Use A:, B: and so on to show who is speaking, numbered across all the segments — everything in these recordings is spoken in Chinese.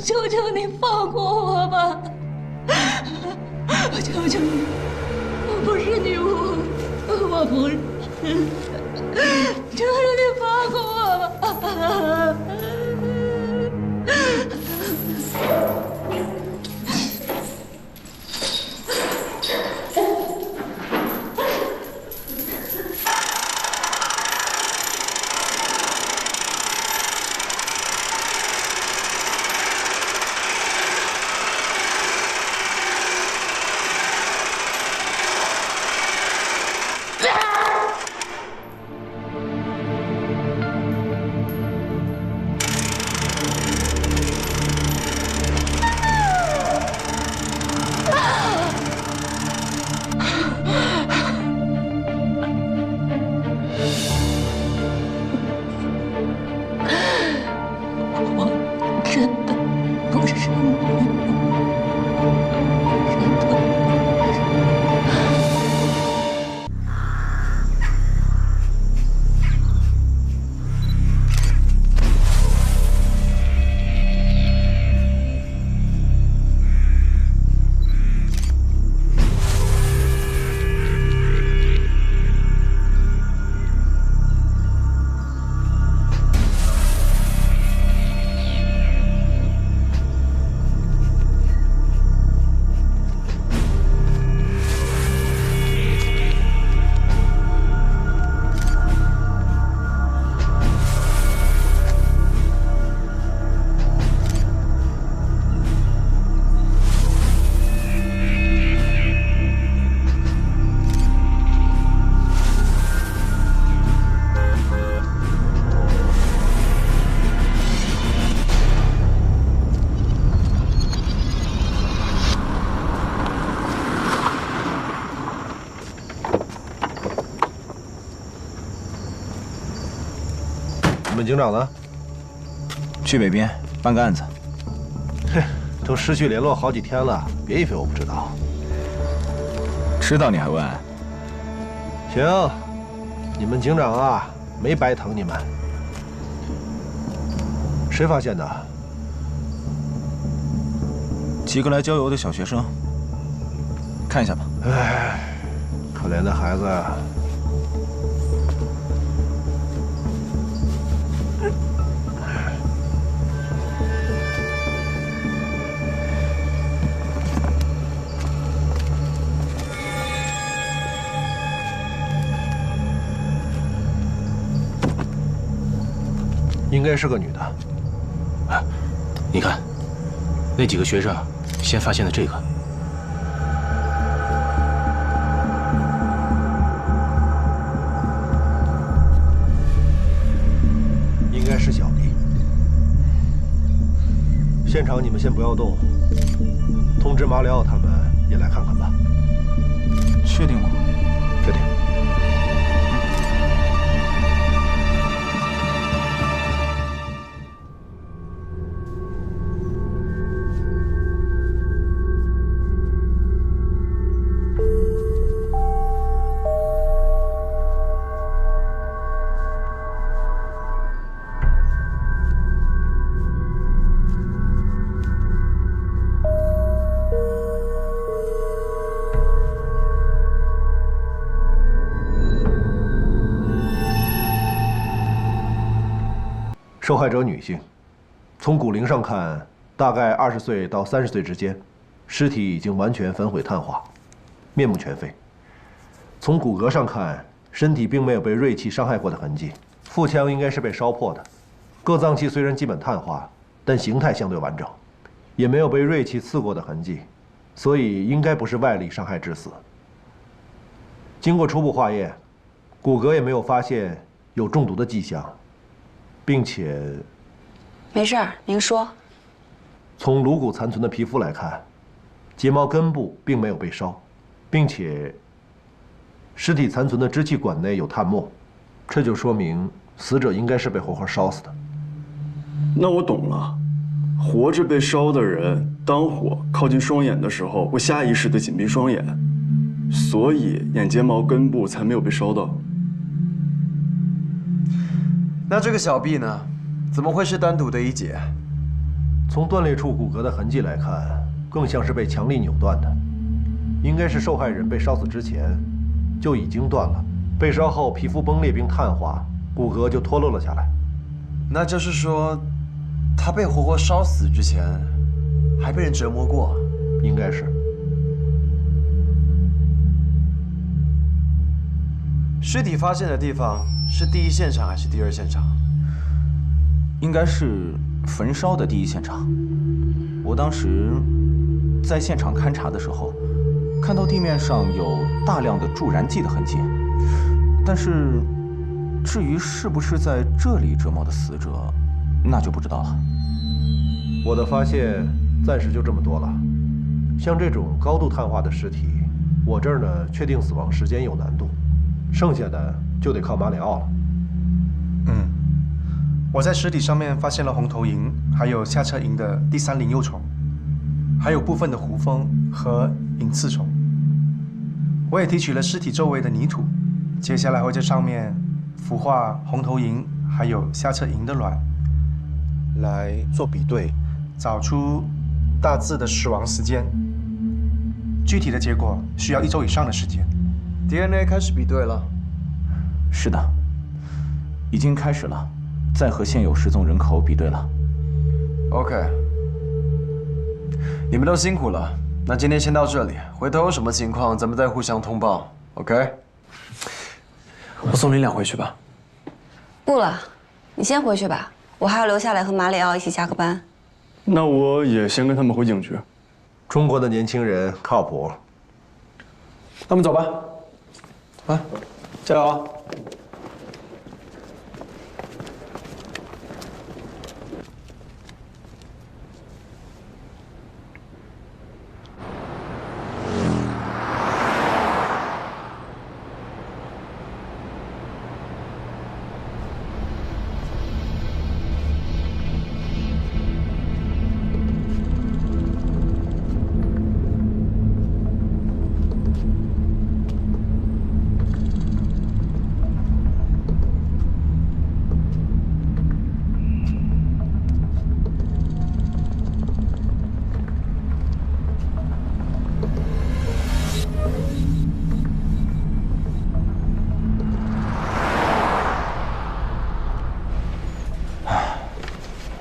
A: 求求你放过我吧！我求求你，我不是女巫，我不是，求求你放过我吧！
B: 你们警长呢？
C: 去北边办个案子。
B: 哼，都失去联络好几天了，别以为我不知道。
C: 知道你还问？
B: 行，你们警长啊，没白疼你们。谁发现的？
C: 几个来郊游的小学生。看一下吧。
B: 唉，可怜的孩子。 应该是个女的。
D: 哎，你看，那几个学生先发现了这个。
B: 应该是小丽。现场你们先不要动，通知马里奥他们也来看看吧。
C: 确定吗？
B: 确定。 受害者女性，从骨龄上看，大概20岁到30岁之间，尸体已经完全焚毁碳化，面目全非。从骨骼上看，身体并没有被锐器伤害过的痕迹，腹腔应该是被烧破的。各脏器虽然基本碳化，但形态相对完整，也没有被锐器刺过的痕迹，所以应该不是外力伤害致死。经过初步化验，骨骼也没有发现有中毒的迹象。 并且，
E: 没事儿，您说。
B: 从颅骨残存的皮肤来看，睫毛根部并没有被烧，并且尸体残存的支气管内有碳末，这就说明死者应该是被活活烧死的。
F: 那我懂了，活着被烧的人，当火靠近双眼的时候会下意识地紧闭双眼，所以眼睫毛根部才没有被烧到。
G: 那这个小 B 呢？怎么会是单独的一姐？
B: 从断裂处骨骼的痕迹来看，更像是被强力扭断的，应该是受害人被烧死之前就已经断了，被烧后皮肤崩裂并碳化，骨骼就脱落了下来。
G: 那就是说，他被活活烧死之前，还被人折磨过？
B: 应该是。
G: 尸体发现的地方是第一现场还是第二现场？
C: 应该是焚烧的第一现场。我当时在现场勘查的时候，看到地面上有大量的助燃剂的痕迹，但是至于是不是在这里折磨的死者，那就不知道了。
B: 我的发现暂时就这么多了。像这种高度碳化的尸体，我这儿呢确定死亡时间有难度，剩下的就得靠马里奥了。
H: 我在尸体上面发现了红头蝇，还有下车蝇的第3鳞幼虫，还有部分的胡蜂和隐刺虫。我也提取了尸体周围的泥土，接下来会在上面孵化红头蝇还有下车蝇的卵，来做比对，找出大致的死亡时间。具体的结果需要1周以上的时间。
G: DNA 开始比对了。
C: 是的，已经开始了，在和现有失踪人口比对了。
G: OK， 你们都辛苦了，那今天先到这里，回头有什么情况咱们再互相通报。OK， 我送你俩回去吧。
E: 不了，你先回去吧，我还要留下来和马里奥一起加个班。
F: 那我也先跟他们回警局。
B: 中国的年轻人靠谱。
G: 那我们走吧。啊，加油啊！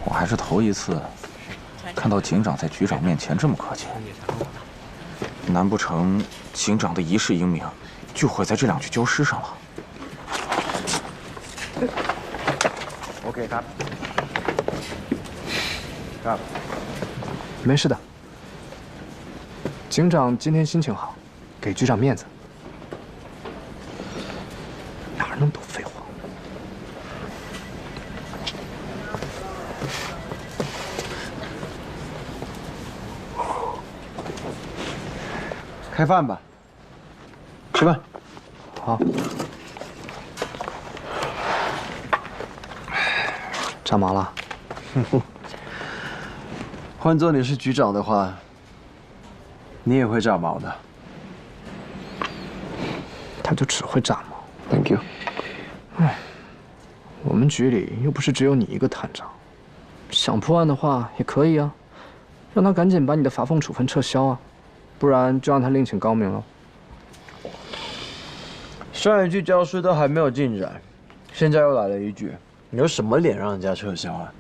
C: 还是头一次看到警长在局长面前这么客气。难不成警长的一世英名就毁在这2具焦尸上了
H: ？OK， ครับ没事的。警长今天心情好，给局长面子。哪那么多废话？
G: 开饭吧，吃饭。
H: 好。炸毛了？
G: 换做你是局长的话，你也会炸毛的。
H: 他就只会炸毛。
G: Thank you。
H: 我们局里又不是只有你一个探长，想破案的话也可以啊，让他赶紧把你的罚俸处分撤销啊。不然就让他另请高明了。
G: 上一句教师都还没有进展，现在又来了一句，你有什么脸让人家撤销啊？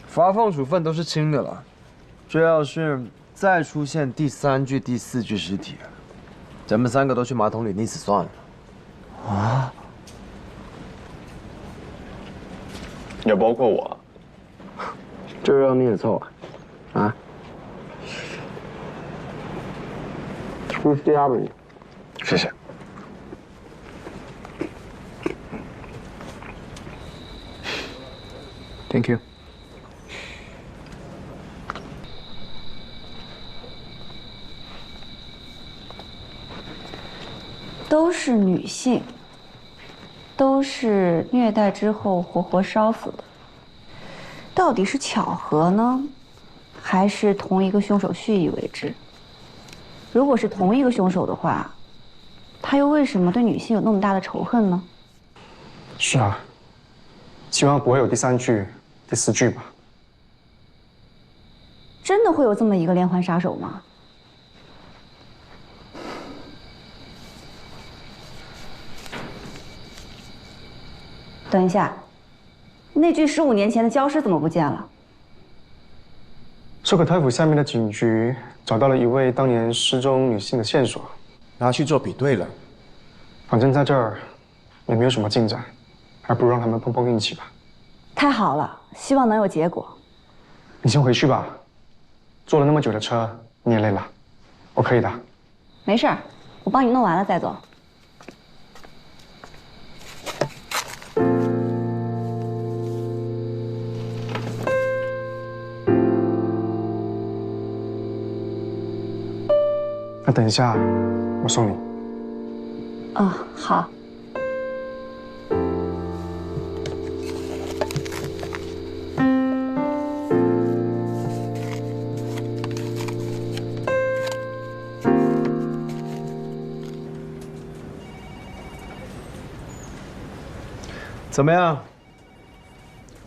G: 罚俸处分都是轻的了，这要是再出现第3具、第4具尸体，咱们3个都去马桶里溺死算了。
H: 啊？
F: 也包括我。
G: 这让你也凑啊？啊？谢谢。
H: Thank you。
A: 都是女性，都是虐待之后活活烧死的。到底是巧合呢，还是同一个凶手蓄意为之？如果是同一个凶手的话，他又为什么对女性有那么大的仇恨呢？
I: 是啊，希望不会有第3具、第4具吧。
A: 真的会有这么一个连环杀手吗？等一下，那具15年前的焦尸怎么不见了？
I: 寿可泰府下面的警局找到了一位当年失踪女性的线索，
J: 拿去做比对了。
I: 反正在这儿也没有什么进展，还不如让他们碰碰运气吧。
A: 太好了，希望能有结果。
I: 你先回去吧，坐了那么久的车，你也累了，我可以的。
A: 没事儿，我帮你弄完了再走。
I: 那等一下，我送你。
A: 哦，好。
G: 怎么样？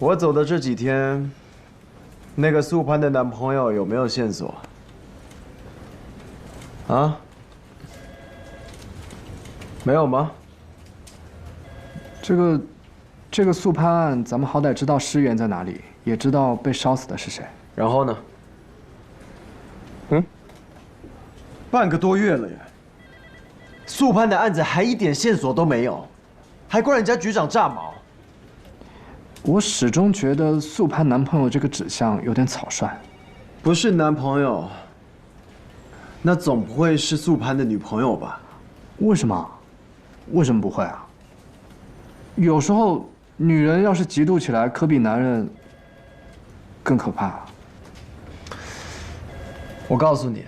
G: 我走的这几天，那个素攀的男朋友有没有线索？啊？没有吗？
K: 这个素攀案，咱们好歹知道尸源在哪里，也知道被烧死的是谁。
G: 然后呢？半个多月了耶，素攀的案子还一点线索都没有，还怪人家局长炸毛。
K: 我始终觉得素攀男朋友这个指向有点草率。
G: 不是男朋友，那总不会是素攀的女朋友吧？
K: 为什么？为什么不会啊？有时候女人要是嫉妒起来，可比男人更可怕。
G: 我告诉你，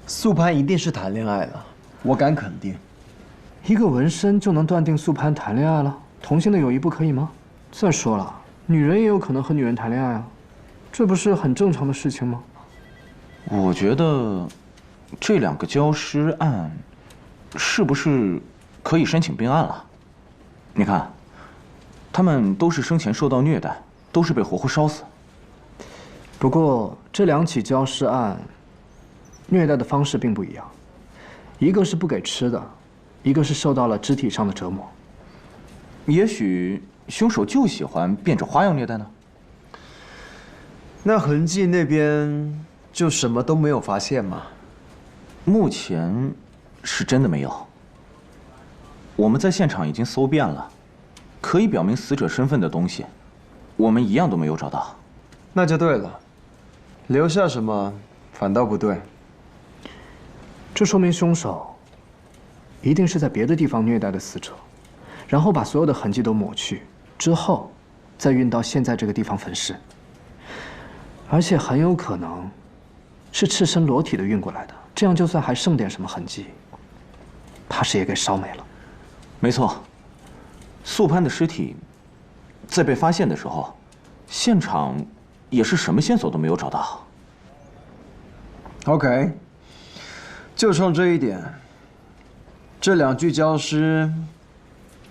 G: 素攀一定是谈恋爱了，我敢肯定。
K: 一个纹身就能断定素攀谈恋爱了？同性的友谊不可以吗？再说了，女人也有可能和女人谈恋爱啊，这不是很正常的事情吗？
C: 我觉得这2个焦尸案是不是可以申请并案了？你看，他们都是生前受到虐待，都是被活活烧死。
K: 不过这2起焦尸案，虐待的方式并不一样，一个是不给吃的，一个是受到了肢体上的折磨。
C: 也许凶手就喜欢变着花样虐待呢。
G: 那痕迹那边就什么都没有发现吗？
C: 目前是真的没有。我们在现场已经搜遍了，可以表明死者身份的东西，我们一样都没有找到。
G: 那就对了，留下什么反倒不对。
K: 这说明凶手一定是在别的地方虐待的死者，然后把所有的痕迹都抹去，之后再运到现在这个地方焚尸。而且很有可能是赤身裸体的运过来的，这样就算还剩点什么痕迹，怕是也给烧没了。
C: 没错，素攀的尸体在被发现的时候，现场也是什么线索都没有找到。
G: OK， 就冲这一点，这2具焦尸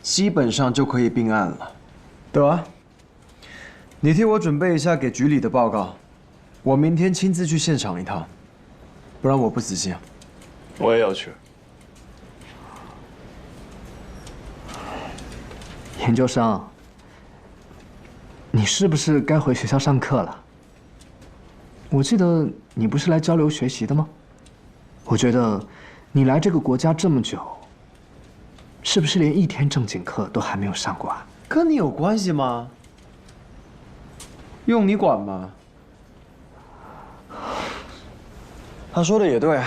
G: 基本上就可以并案了。得啊，你替我准备一下给局里的报告，我明天亲自去现场一趟，不然我不死心。
F: 我也要去。
K: 研究生，你是不是该回学校上课了？我记得你不是来交流学习的吗？我觉得你来这个国家这么久，是不是连1天正经课都还没有上过啊？
G: 跟你有关系吗？用你管吗？他说的也对，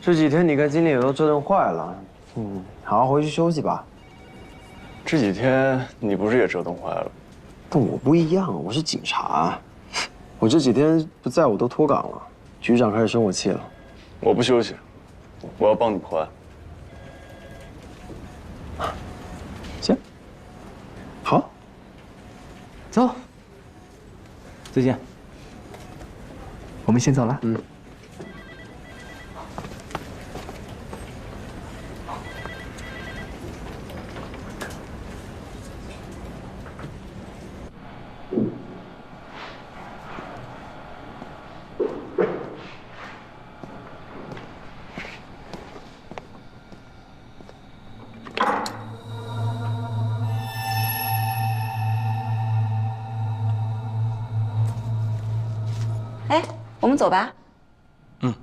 G: 这几天你跟经理也都折腾坏了，好好回去休息吧。
F: 这几天你不是也折腾坏了？
G: 但我不一样，我是警察，我这几天不在我都脱岗了，局长开始生我气了。
F: 我不休息，我要帮你破案。
G: 行，好，走，
C: 再见。
K: 我们先走了。
E: 们走吧。
D: 嗯。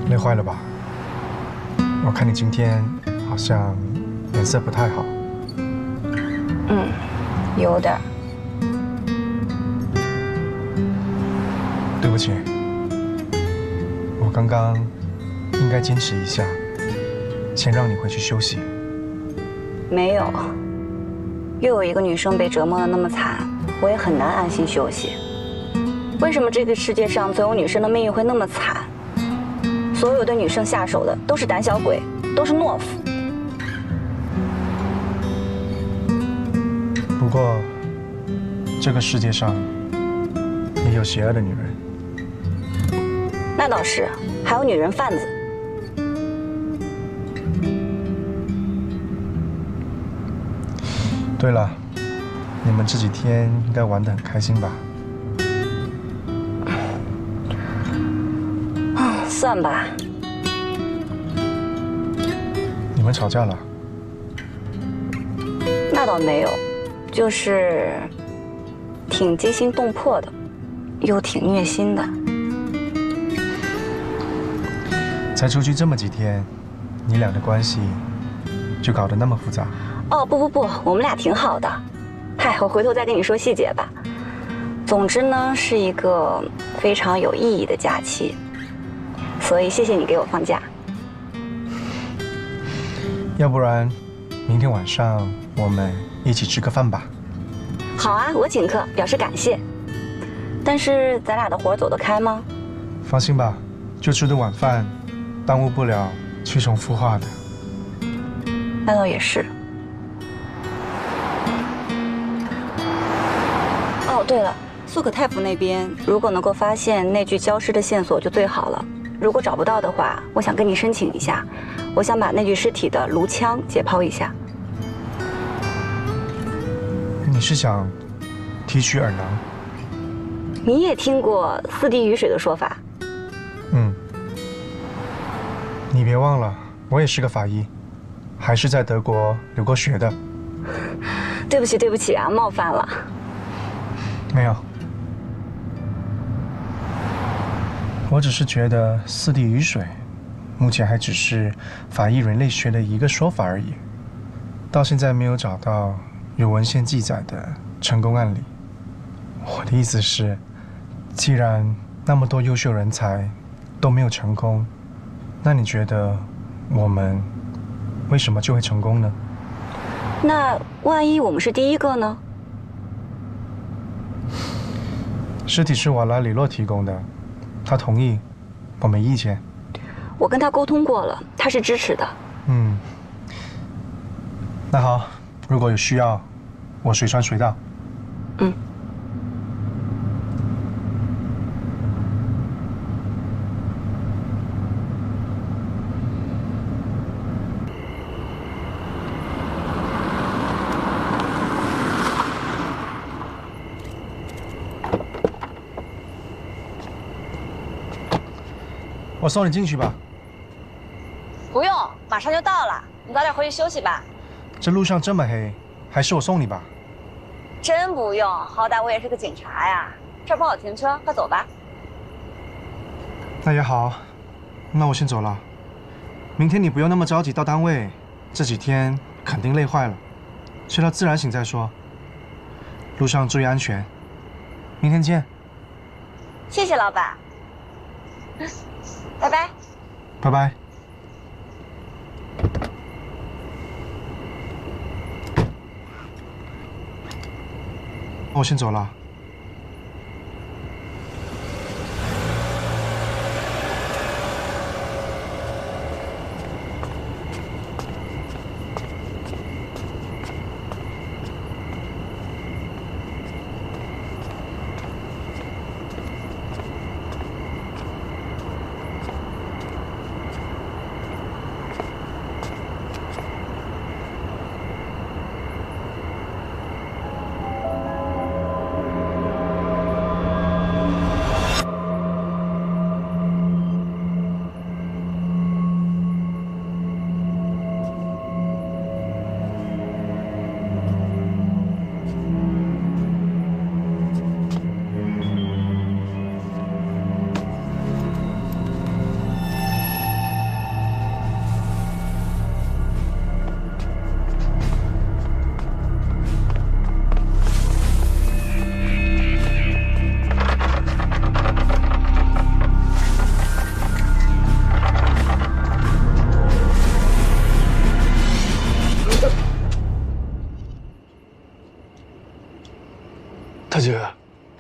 H: 累坏了吧？我看你今天好像脸色不太好。
E: 有点。
H: 对不起，我刚刚应该坚持一下，先让你回去休息。
A: 没有，又有一个女生被折磨得那么惨，我也很难安心休息。为什么这个世界上总有女生的命运会那么惨？所有对女生下手的都是胆小鬼，都是懦夫。
H: 不过，这个世界上也有邪恶的女人。
A: 那倒是，还有女人贩子。
H: 对了，你们这几天应该玩得很开心吧？
A: 算吧。
H: 你们吵架了？
A: 那倒没有，就是挺惊心动魄的，又挺虐心的。
H: 才出去这么几天，你俩的关系就搞得那么复杂？
A: 哦，不，我们俩挺好的。嗨，我回头再跟你说细节吧。总之呢，是一个非常有意义的假期，所以谢谢你给我放假。
H: 要不然，明天晚上我们一起吃个饭吧。
A: 好啊，我请客，表示感谢。但是咱俩的活走得开吗？
H: 放心吧，就吃顿晚饭，耽误不了去重孵化的。
A: 那倒也是。哦，对了，苏可泰夫那边如果能够发现那具焦尸的线索就最好了。如果找不到的话，我想跟你申请一下，我想把那具尸体的颅腔解剖一下。
H: 你是想提取耳囊？
A: 你也听过四滴雨水的说法？
H: 嗯。你别忘了，我也是个法医，还是在德国留过学的。
A: 对不起啊，冒犯了。
H: 没有。我只是觉得四滴雨水，目前还只是法医人类学的一个说法而已，到现在没有找到有文献记载的成功案例。我的意思是，既然那么多优秀人才都没有成功，那你觉得我们为什么就会成功呢？
A: 那万一我们是第一个呢？
H: 尸体是瓦拉里洛提供的。他同意，我没意见。
A: 我跟他沟通过了，他是支持的。
H: 嗯，那好，如果有需要，我随传随到。
A: 嗯。
H: 我送你进去吧。
A: 不用，马上就到了，你早点回去休息吧。
H: 这路上这么黑，还是我送你吧。
A: 真不用，好歹我也是个警察呀。这儿不好停车，快走吧。
H: 那也好，那我先走了。明天你不用那么着急到单位，这几天肯定累坏了，睡到自然醒再说。路上注意安全，明天见。
A: 谢谢老板。拜拜。
H: 拜拜。我先走了。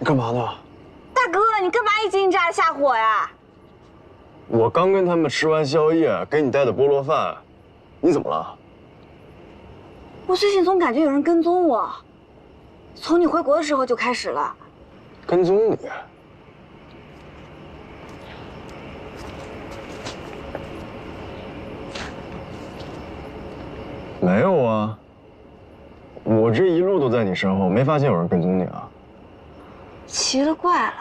F: 你干嘛呢？
A: 大哥，你干嘛一惊一乍的吓唬我呀？
F: 我刚跟他们吃完宵夜，给你带的菠萝饭，你怎么了？
A: 我最近总感觉有人跟踪我，从你回国的时候就开始了。
F: 跟踪你？没有啊，我这一路都在你身后，没发现有人跟踪你啊。
A: 奇了怪了，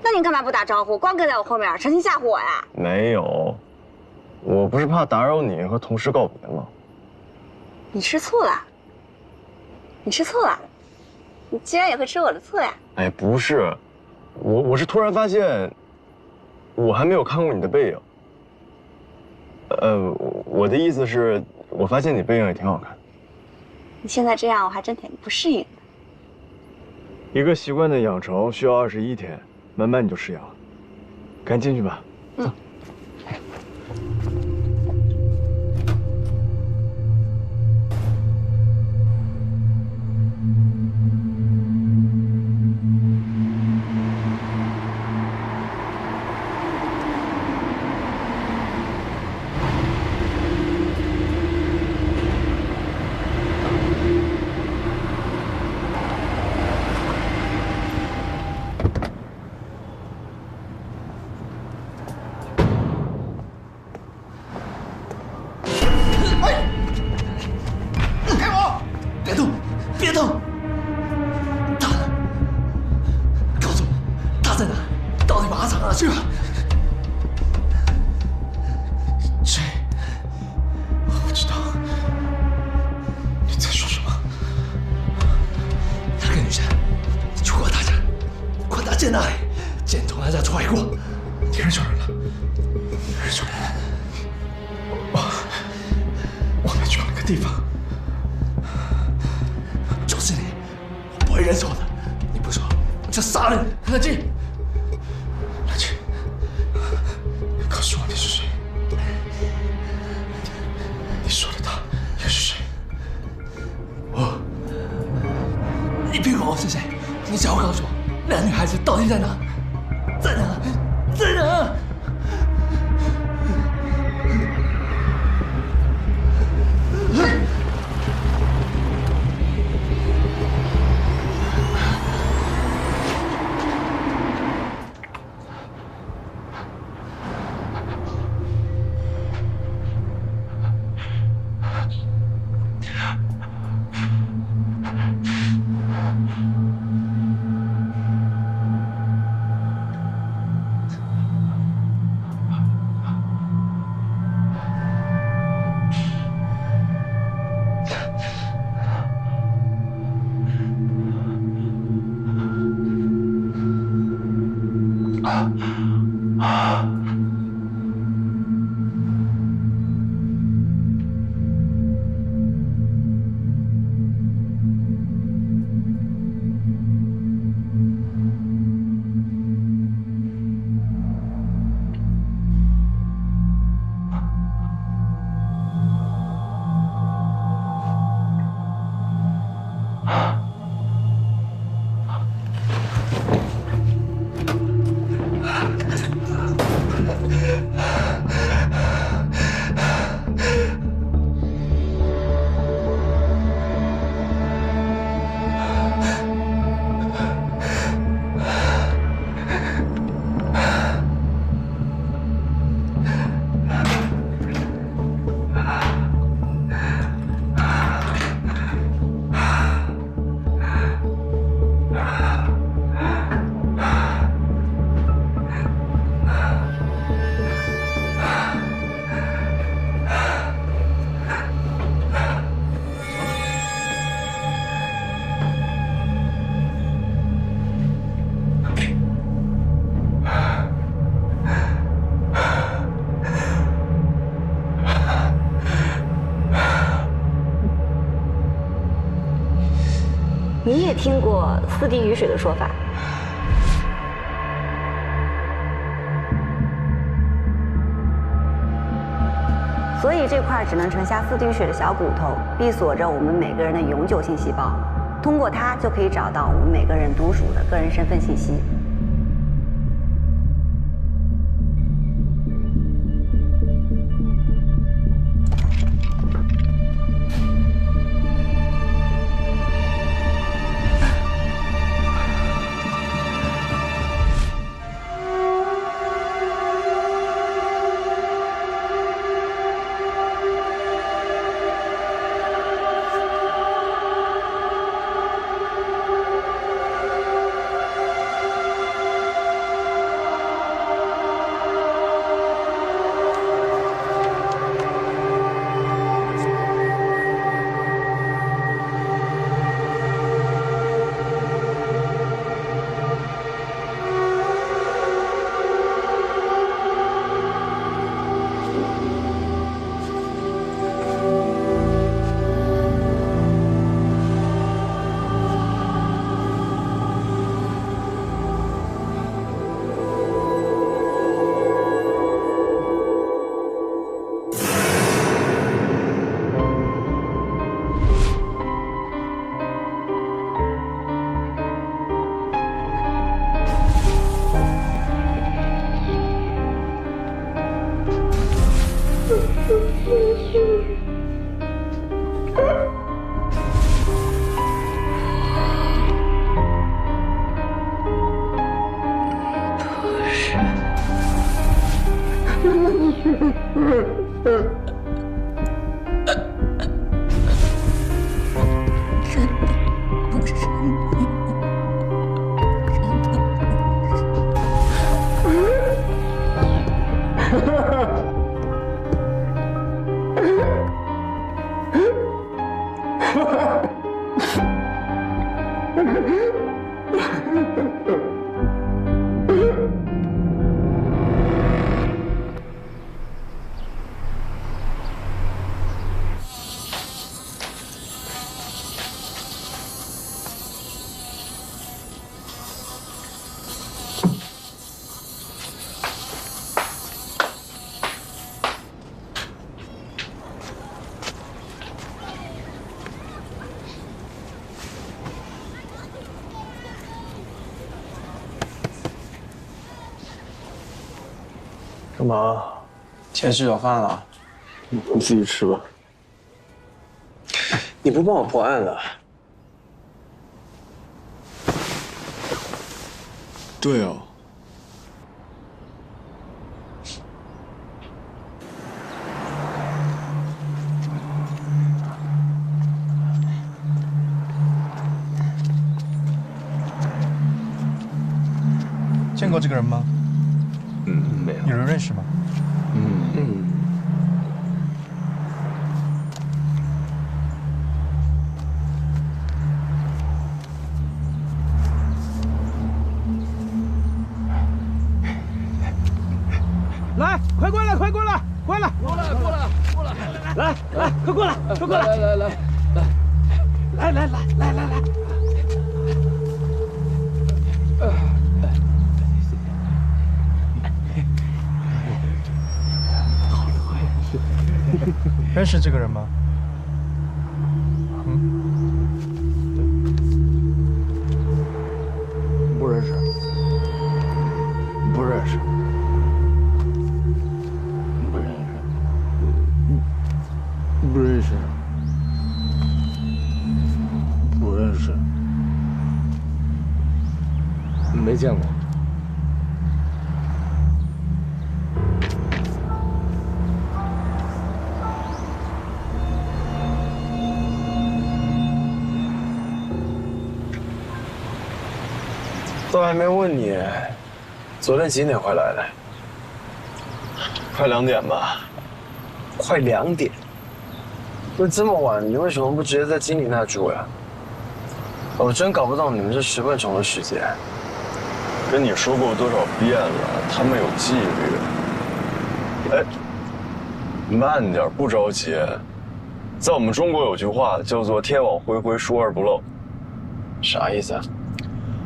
A: 那你干嘛不打招呼，光跟在我后面，成心吓唬我呀？
F: 没有，我不是怕打扰你和同事告别吗？
A: 你吃醋了？你吃醋了？你居然也会吃我的醋呀？
F: 哎，不是，我是突然发现，我还没有看过你的背影。我的意思是，我发现你背影也挺好看。
A: 你现在这样，我还真挺不适应的。
F: 一个习惯的养成需要21天，慢慢你就适应了。赶紧进去吧。走。
A: 你也听过四滴雨水的说法，所以这块只能盛下4滴水的小骨头，闭锁着我们每个人的永久性细胞。通过它就可以找到我们每个人独属的个人身份信息。
G: 干嘛？钱吃早饭了？
F: 你自己吃吧。
G: 你不帮我破案了？
F: 对哦。
H: 见过这个人吗？
C: 没有。
H: 有人认识吗？
J: 来，快过来，快过来，过来，过来，过来，过来，来来，快过来，快过来，来来来来来来来来来。
H: 认识这个人吗？
G: 不认识。不认识。
D: 不认识。
G: 不认识。
D: 不认识。没见过。
G: 都还没问你，昨天几点回来的？
F: 快2点吧。
G: 快2点？不是这么晚，你为什么不直接在经理那住呀？我真搞不懂你们这10分钟的时间。
F: 跟你说过多少遍了，他们有纪律。哎，慢点，不着急。在我们中国有句话叫做“天网恢恢，疏而不漏”。
G: 啥意思啊？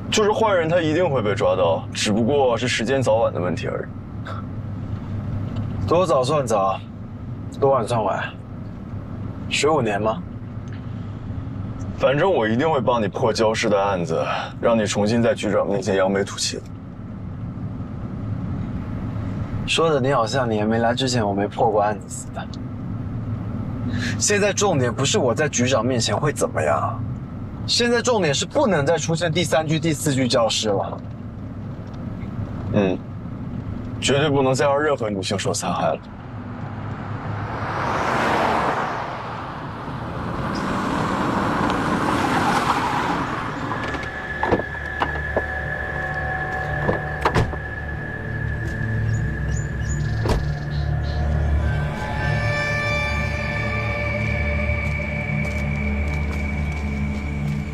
F: 就是坏人他一定会被抓到，只不过是时间早晚的问题而已。
G: 多早算早，多晚算晚。15年吗？
F: 反正我一定会帮你破焦尸的案子，让你重新在局长面前扬眉吐气的。
G: 说的你好像你还没来之前我没破过案子似的。现在重点不是我在局长面前会怎么样，现在重点是不能再出现第3具、第4具焦尸了。
F: 绝对不能再让任何女性受残害了。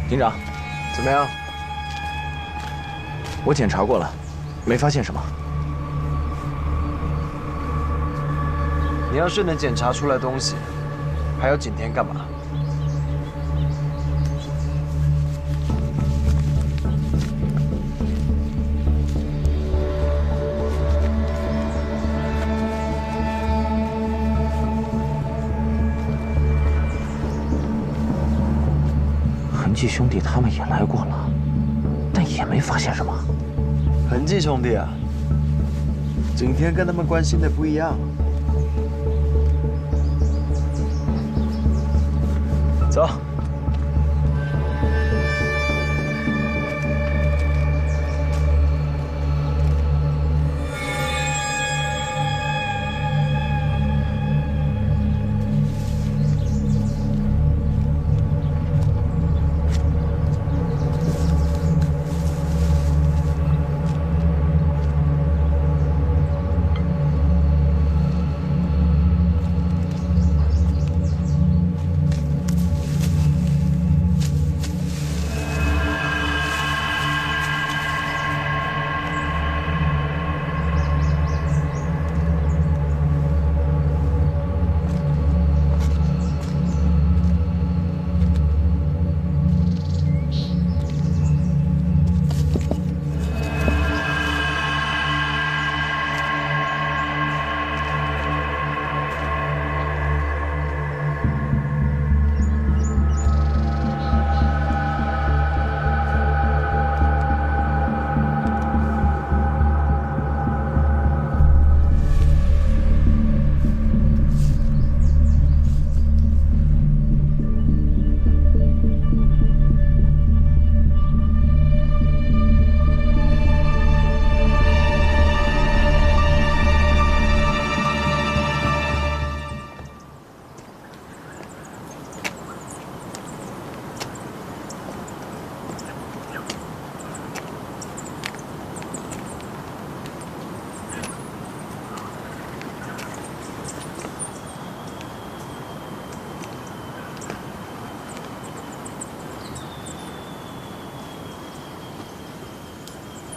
C: 警长，
G: 怎么样？
C: 我检查过了，没发现什么。
G: 你要是能检查出来东西，还要景天干嘛？
C: 痕迹兄弟他们也来过了，但也没发现什么。
G: 痕迹兄弟啊，景天跟他们关心的不一样。走。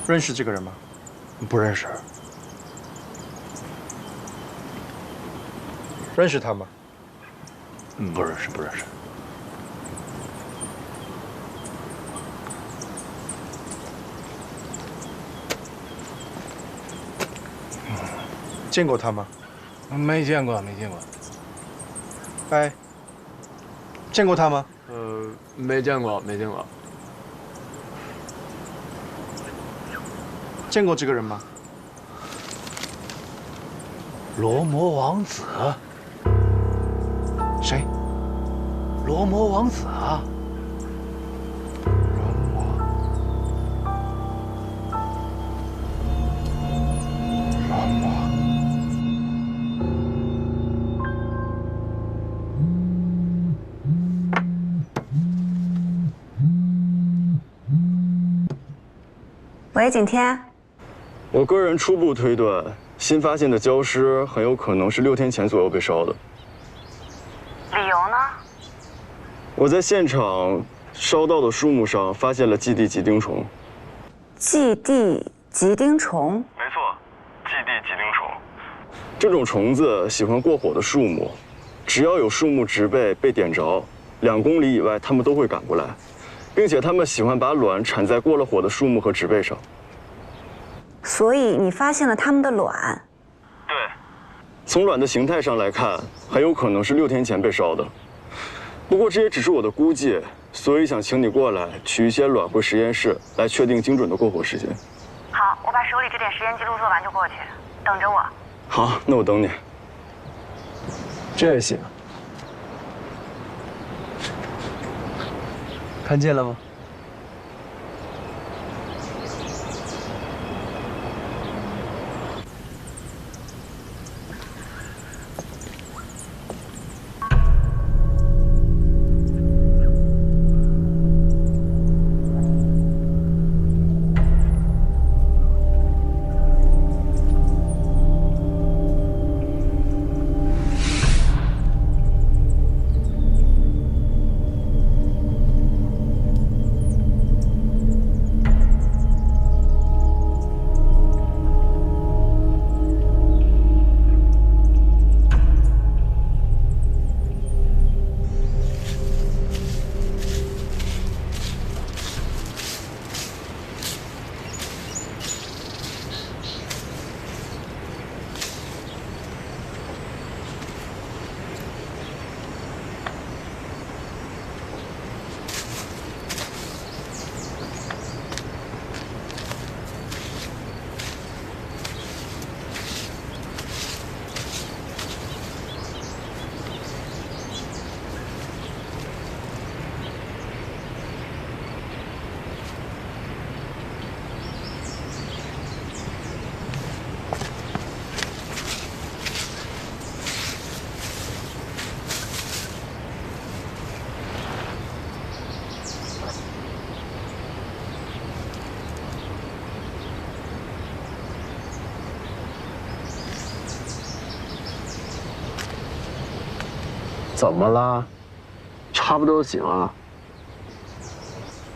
H: 认识这个人吗？
D: 不认识。
H: 认识他吗？
D: 不认识，不认识。
H: 见过他吗？
D: 没见过，没见过。
H: 哎，见过他吗？
G: 没见过，没见过。
H: 见过这个人吗？
D: 罗摩王子。
H: 谁？
D: 罗摩王子啊。罗摩。
E: 喂，景天。
F: 我个人初步推断，新发现的焦尸很有可能是6天前左右被烧的。
A: 理由呢？
F: 我在现场烧到的树木上发现了寄地吉丁虫。
A: 寄地吉丁虫？
F: 没错，寄地吉丁虫。这种虫子喜欢过火的树木，只要有树木植被被点着，2公里以外它们都会赶过来，并且它们喜欢把卵产在过了火的树木和植被上。
A: 所以你发现了它们的卵？
F: 对，从卵的形态上来看，很有可能是6天前被烧的。不过这也只是我的估计，所以想请你过来取一些卵回实验室，来确定精准的过活时间。
L: 好，我把手里这点实验记录做完就过去，等着我。
F: 好，那我等你。
G: 这也行。看见了吗？怎么了？差不多行了。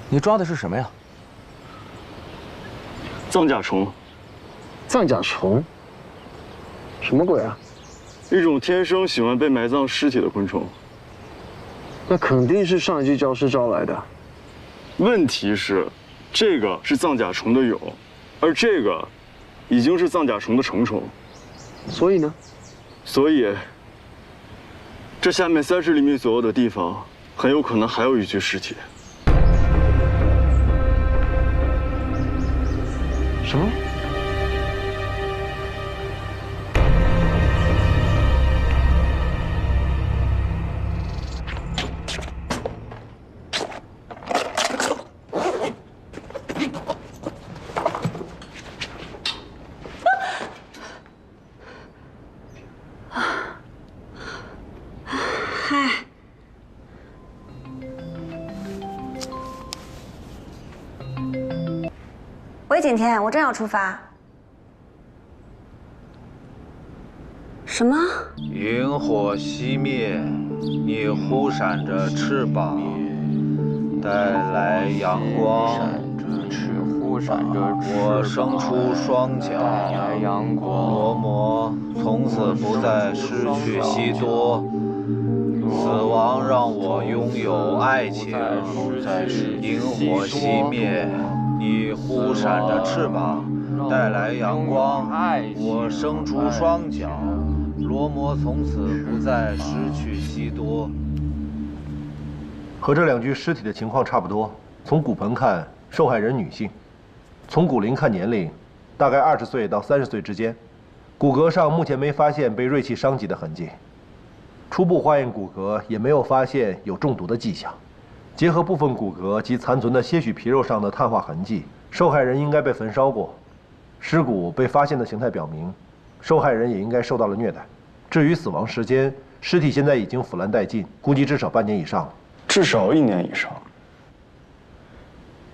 C: 你抓的是什么呀？
F: 藏甲虫。
G: 藏甲虫？什么鬼啊？
F: 一种天生喜欢被埋葬尸体的昆虫。
G: 那肯定是上一季教师招来的。
F: 问题是，这个是藏甲虫的蛹，而这个已经是藏甲虫的成虫。
G: 所以呢？
F: 所以。这下面30厘米左右的地方，很有可能还有一具尸体。
G: 什么？
E: 喂，景天，我正要出发。什么？
M: 萤火熄灭，你忽闪着翅膀，带来阳光。我伸出双脚，罗摩从此不再失去西多。死亡让我拥有爱情。萤火熄灭。你忽闪着翅膀，带来阳光。我伸出双脚，罗摩从此不再失去西多。
B: 和这2具尸体的情况差不多。从骨盆看，受害人女性；从骨龄看年龄，大概20岁到30岁之间。骨骼上目前没发现被锐器伤及的痕迹，初步化验骨骼也没有发现有中毒的迹象。结合部分骨骼及残存的些许皮肉上的碳化痕迹，受害人应该被焚烧过。尸骨被发现的形态表明，受害人也应该受到了虐待。至于死亡时间，尸体现在已经腐烂殆尽，估计至少半年以上了。
F: 至少1年以上。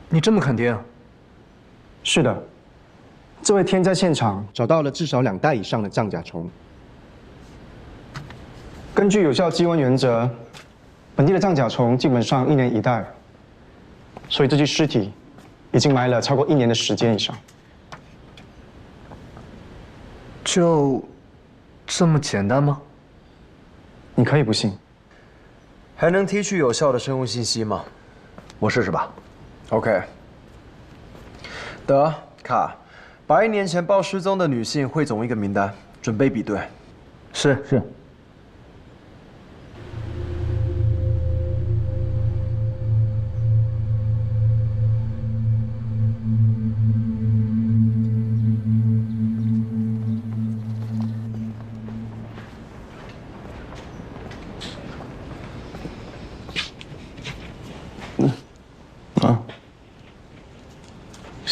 K: 你这么肯定？
I: 是的，这位天在现场找到了至少2袋以上的藏甲虫。根据有效积温原则，本地的藏甲虫基本上1年1袋，所以这具尸体已经埋了超过1年的时间以上。
K: 就这么简单吗？
I: 你可以不信。
G: 还能提取有效的生物信息吗？
B: 我试试吧。
G: OK。德卡，把1年前报失踪的女性汇总一个名单，准备比对。
K: 是。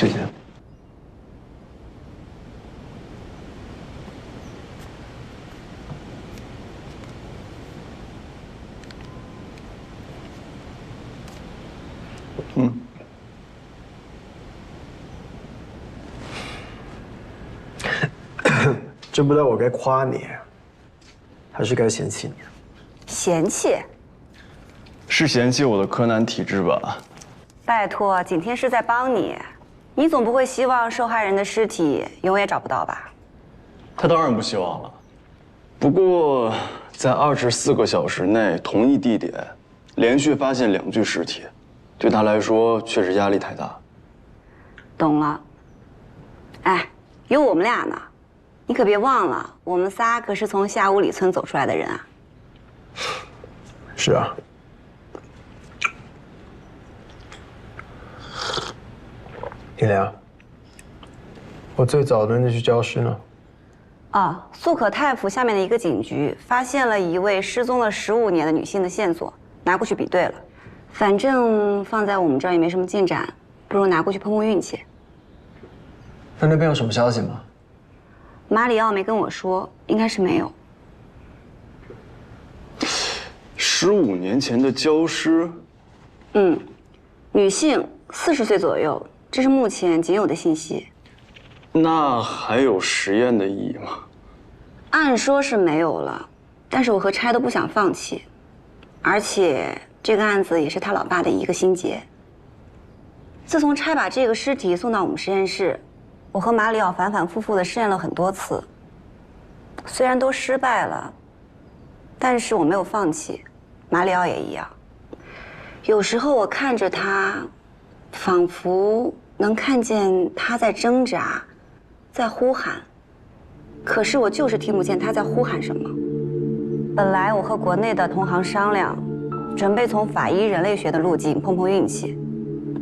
I: 谢谢。
G: 真不知道我该夸你，还是该嫌弃你。
A: 嫌弃？
F: 是嫌弃我的柯南体质吧？
A: 拜托，景天是在帮你，你总不会希望受害人的尸体永远找不到吧？
F: 他当然不希望了。不过，在24个小时内同一地点连续发现2具尸体，对他来说确实压力太大。
A: 懂了。哎，有我们俩呢，你可别忘了，我们仨可是从下五里村走出来的人啊。
G: 是啊。一良，我最早的那具焦尸呢？
A: 啊，素可太府下面的一个警局发现了一位失踪了15年的女性的线索，拿过去比对了。反正放在我们这儿也没什么进展，不如拿过去碰碰运气。
G: 那边有什么消息吗？
A: 马里奥没跟我说，应该是没有。
F: 15年前的焦尸？
A: 女性，40岁左右，这是目前仅有的信息。
F: 那还有实验的意义吗？
A: 按说是没有了，但是我和差都不想放弃，而且这个案子也是他老爸的一个心结。自从差把这个尸体送到我们实验室，我和马里奥反反复复的试验了很多次，虽然都失败了，但是我没有放弃，马里奥也一样。有时候我看着他，仿佛能看见他在挣扎，在呼喊，可是我就是听不见他在呼喊什么。本来我和国内的同行商量，准备从法医人类学的路径碰碰运气，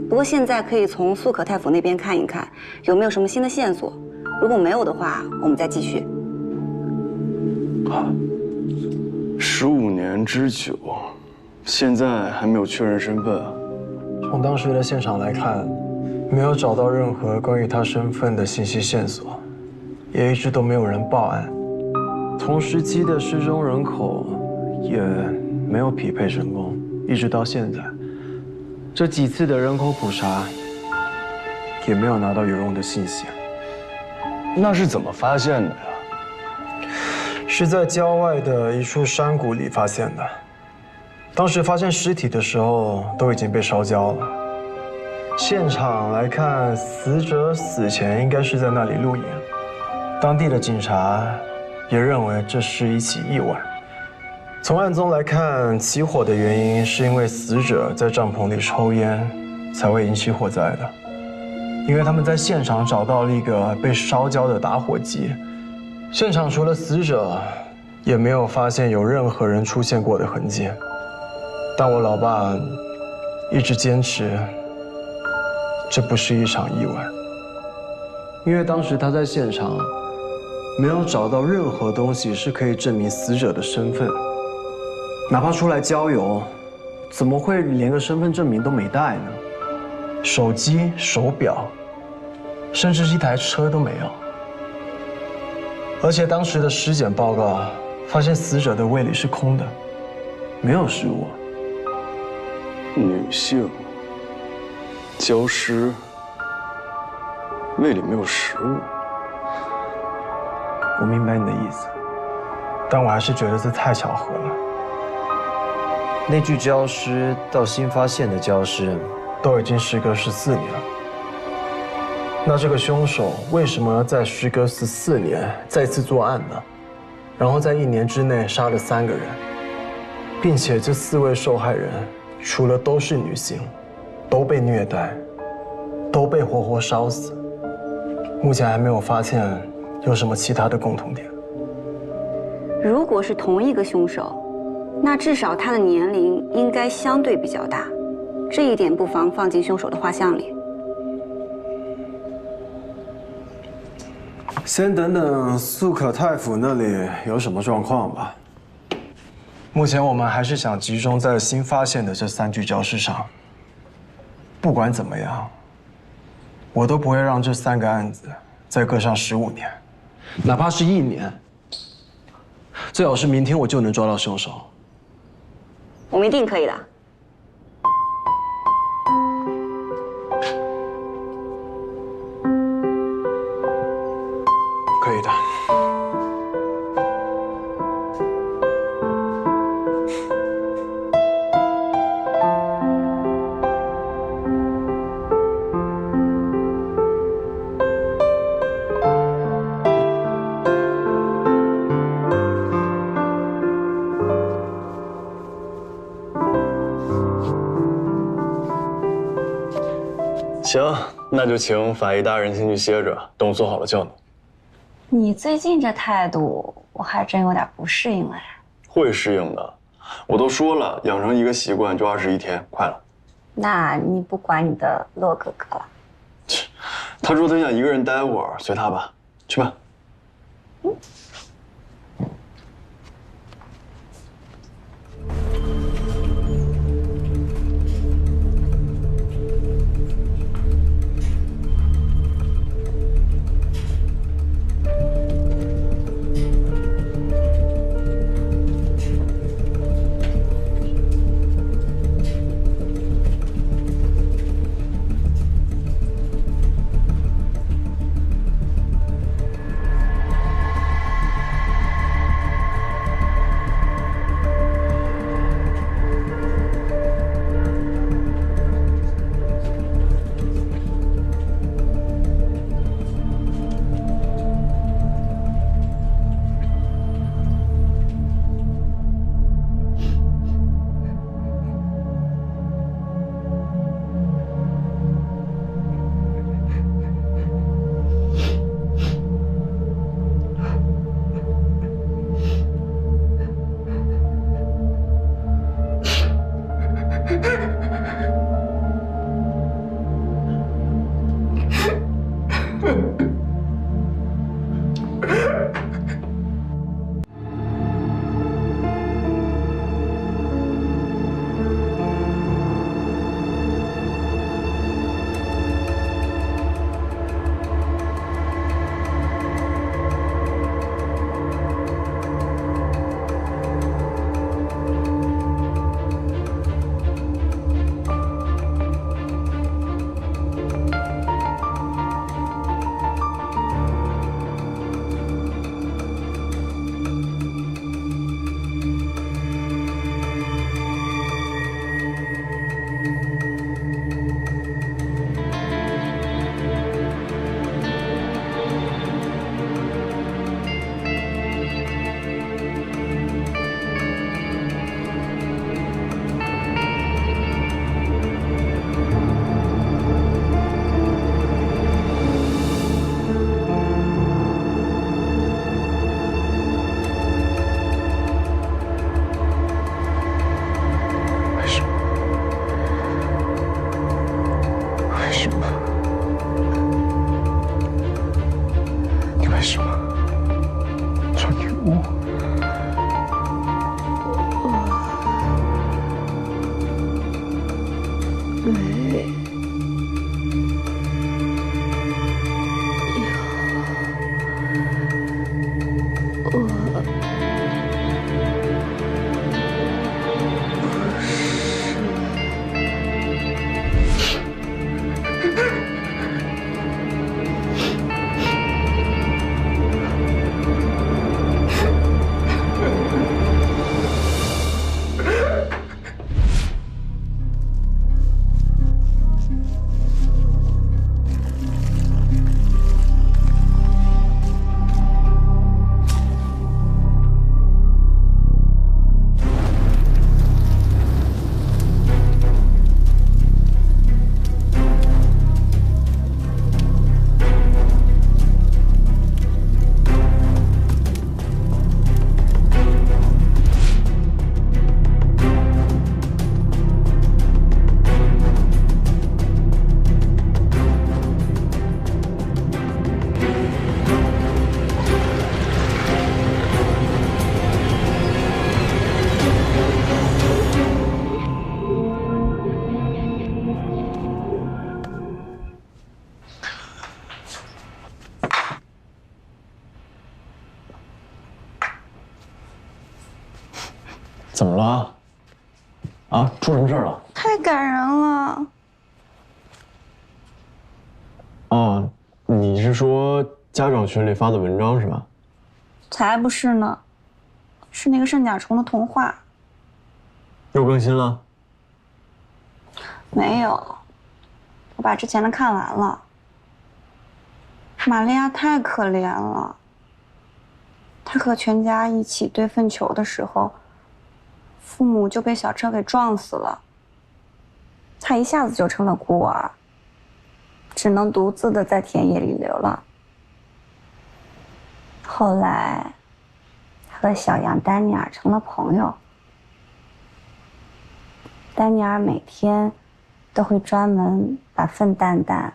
A: 不过现在可以从素可太府那边看一看，有没有什么新的线索。如果没有的话，我们再继续。
F: 15年之久，现在还没有确认身份。
G: 从当时的现场来看，没有找到任何关于他身份的信息线索，也一直都没有人报案。同时期的失踪人口也没有匹配成功，一直到现在，这几次的人口普查也没有拿到有用的信息。
F: 那是怎么发现的呀？
G: 是在郊外的一处山谷里发现的。当时发现尸体的时候都已经被烧焦了。现场来看，死者死前应该是在那里露营。当地的警察也认为这是一起意外。从案中来看，起火的原因是因为死者在帐篷里抽烟，才会引起火灾的。因为他们在现场找到了一个被烧焦的打火机，现场除了死者，也没有发现有任何人出现过的痕迹。但我老爸一直坚持，这不是一场意外，因为当时他在现场没有找到任何东西是可以证明死者的身份，哪怕出来郊游，怎么会连个身份证明都没带呢？手机、手表，甚至是一台车都没有。而且当时的尸检报告发现死者的胃里是空的，没有食物。
F: 女性，焦尸，胃里没有食物。
G: 我明白你的意思，但我还是觉得这太巧合了。那具焦尸到新发现的焦尸，都已经时隔14年了。那这个凶手为什么要在时隔14年再次作案呢？然后在1年之内杀了3个人，并且这4位受害人除了都是女性，都被虐待，都被活活烧死。目前还没有发现有什么其他的共同点。
A: 如果是同一个凶手，那至少他的年龄应该相对比较大，这一点不妨放进凶手的画像里。
G: 先等等素可太府那里有什么状况吧。目前我们还是想集中在新发现的这3具焦尸上。不管怎么样，
I: 我都不会让这3个案子再搁上15年，哪怕是1年，最好是明天我就能抓到凶手。
E: 我们一定可以的。
I: 可以的。
F: 行，那就请法医大人先去歇着，等我做好了叫你。
A: 你最近这态度，我还真有点不适应了呀。
F: 会适应的，我都说了，养成一个习惯就21天，快了。
A: 那你不管你的洛哥哥了？
F: 他说他想一个人待会儿，随他吧，去吧。怎么了？啊，出什么事了？
A: 太感人了。
F: 哦，你是说家长群里发的文章是吧？
A: 才不是呢，是那个圣甲虫的童话。
F: 又更新了？
A: 没有，我把之前的看完了。玛利亚太可怜了，她和全家一起堆粪球的时候，父母就被小车给撞死了。她一下子就成了孤儿，只能独自的在田野里流浪。后来，和小羊丹尼尔成了朋友。丹尼尔每天都会专门把粪蛋蛋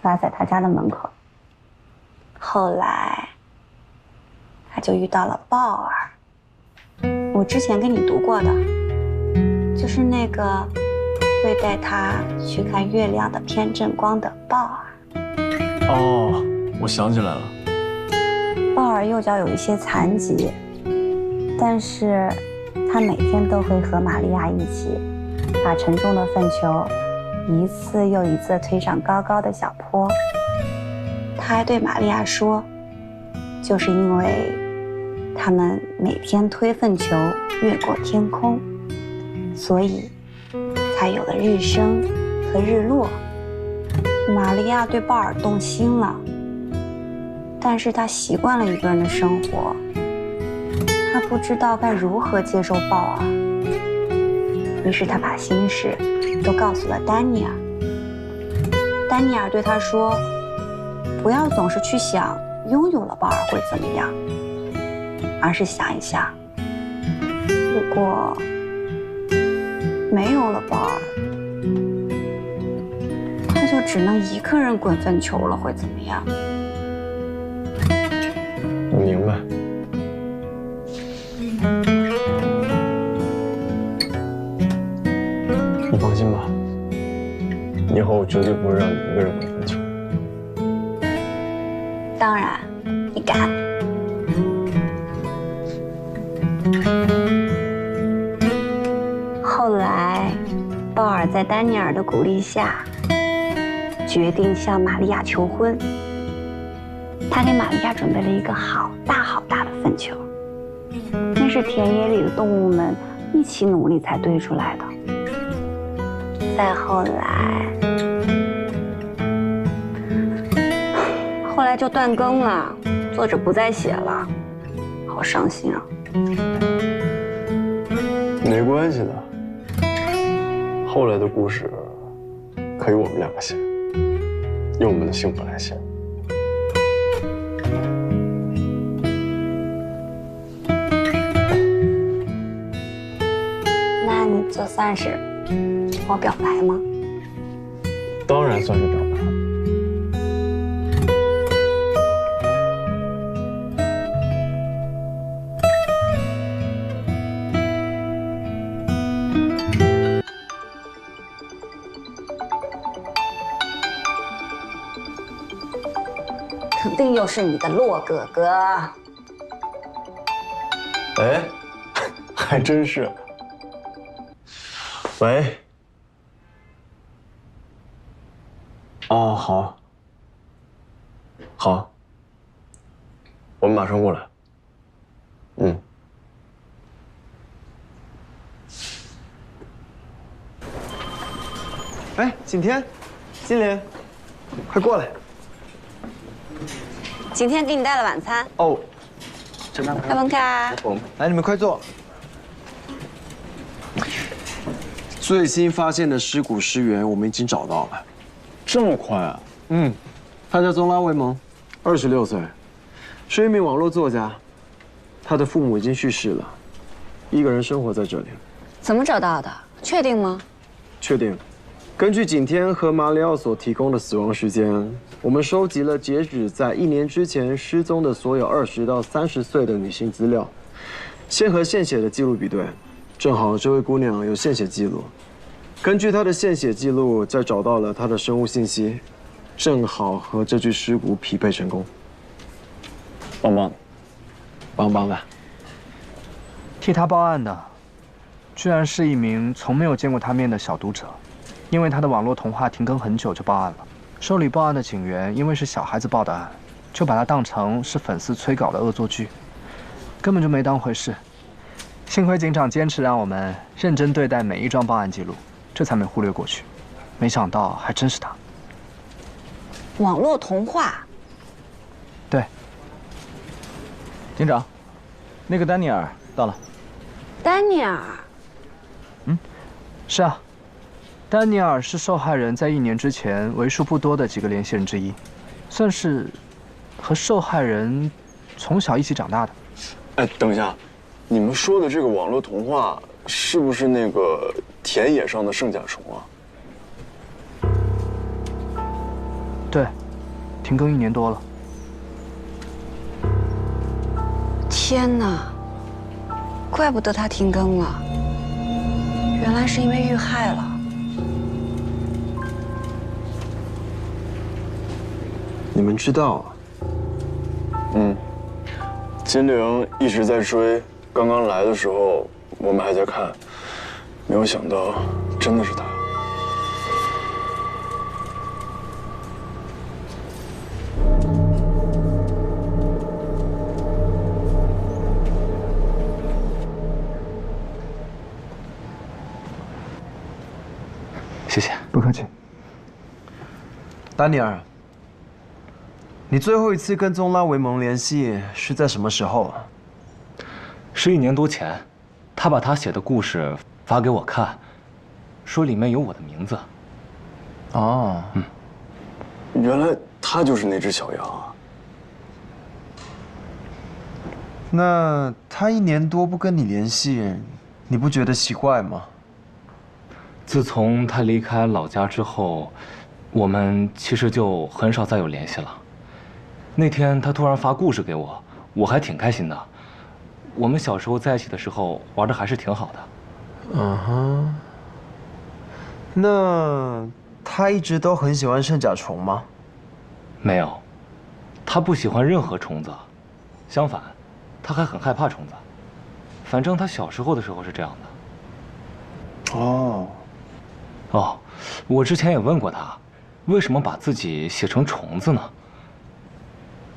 A: 拉在他家的门口。后来，他就遇到了鲍尔。我之前跟你读过的，就是那个会带他去看月亮的偏振光的鲍尔。
F: 哦，我想起来了。
A: 鲍尔右脚有一些残疾，但是他每天都会和玛利亚一起把沉重的粪球一次又一次地推上高高的小坡。他还对玛利亚说，就是因为他们每天推粪球越过天空，所以才有了日升和日落。玛利亚对鲍尔动心了，但是他习惯了一个人的生活，他不知道该如何接受鲍尔。于是他把心事都告诉了丹尼尔。丹尼尔对他说，不要总是去想拥有了鲍尔会怎么样，而是想一想，如果没有了鲍尔，他就只能一个人滚粪球了，会怎么样？
F: 我明白。你放心吧，以后我绝对不会让你一个人滚粪球。
A: 当然，你敢。后来，鲍尔在丹尼尔的鼓励下，决定向玛利亚求婚。他给玛利亚准备了一个好大好大的粪球，那是田野里的动物们一起努力才堆出来的。再后来就断更了，作者不再写了，好伤心啊。
F: 没关系的，后来的故事可以我们两个写，用我们的幸福来写。
A: 那你就算是我表白吗？
F: 当然算是表白。
A: 肯定又是你的洛哥哥。
F: 哎，还真是。喂。哦，好。好。我们马上过来。嗯。
G: 哎，景天，金莲，快过来。
E: 景天给你带了晚餐
G: 哦，真的。
E: 阿文卡，
G: 来，你们快坐。最新发现的尸骨尸源我们已经找到了，
F: 这么快啊？
G: 嗯，他叫宗拉维蒙，26岁，是一名网络作家。他的父母已经去世了，一个人生活在这里。
E: 怎么找到的？确定吗？
G: 确定。根据景天和马里奥所提供的死亡时间，我们收集了截止在1年之前失踪的所有20到30岁的女性资料，先和献血的记录比对，正好这位姑娘有献血记录。根据她的献血记录，再找到了她的生物信息，正好和这具尸骨匹配成功。
F: 棒棒，
G: 棒棒的。
K: 替他报案的居然是一名从没有见过他面的小读者，因为他的网络童话停更很久就报案了。受理报案的警员因为是小孩子报的案，就把他当成是粉丝催稿的恶作剧，根本就没当回事。幸亏警长坚持让我们认真对待每一桩报案记录，这才没忽略过去。没想到还真是他。
A: 网络童话。
K: 对。
C: 警长，那个丹尼尔到了。
A: 丹尼尔。
K: 是啊，丹尼尔是受害人在1年之前为数不多的几个联系人之一，算是和受害人从小一起长大的。
F: 哎，等一下，你们说的这个网络童话是不是那个田野上的圣甲虫啊？
K: 对，停更1年多了。
E: 天哪，怪不得他停更了，原来是因为遇害了。
F: 你们知道？金陵一直在追，刚刚来的时候我们还在看，没有想到真的是他。
C: 谢谢，
K: 不客气。
G: 丹尼尔，你最后一次跟宗拉维蒙联系是在什么时候啊？
D: 是1年多前，他把他写的故事发给我看，说里面有我的名字。
G: 哦，
F: 原来他就是那只小羊啊。
G: 那他1年多不跟你联系，你不觉得奇怪吗？
D: 自从他离开老家之后，我们其实就很少再有联系了。那天他突然发故事给我，我还挺开心的。我们小时候在一起的时候玩的还是挺好的。
G: 那他一直都很喜欢圣甲虫吗？
D: 没有，他不喜欢任何虫子，相反，他还很害怕虫子。反正他小时候的时候是这样的。哦，我之前也问过他，为什么把自己写成虫子呢？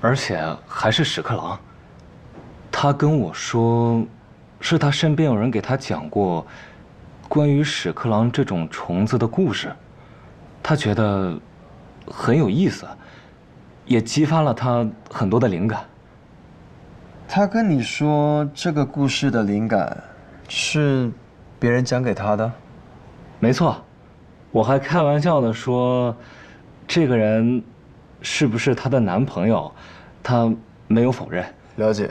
D: 而且还是屎壳郎。他跟我说，是他身边有人给他讲过关于屎壳郎这种虫子的故事，他觉得很有意思，也激发了他很多的灵感。
G: 他跟你说这个故事的灵感是别人讲给他的？
D: 没错，我还开玩笑的说，这个人是不是她的男朋友，她没有否认。
G: 了解。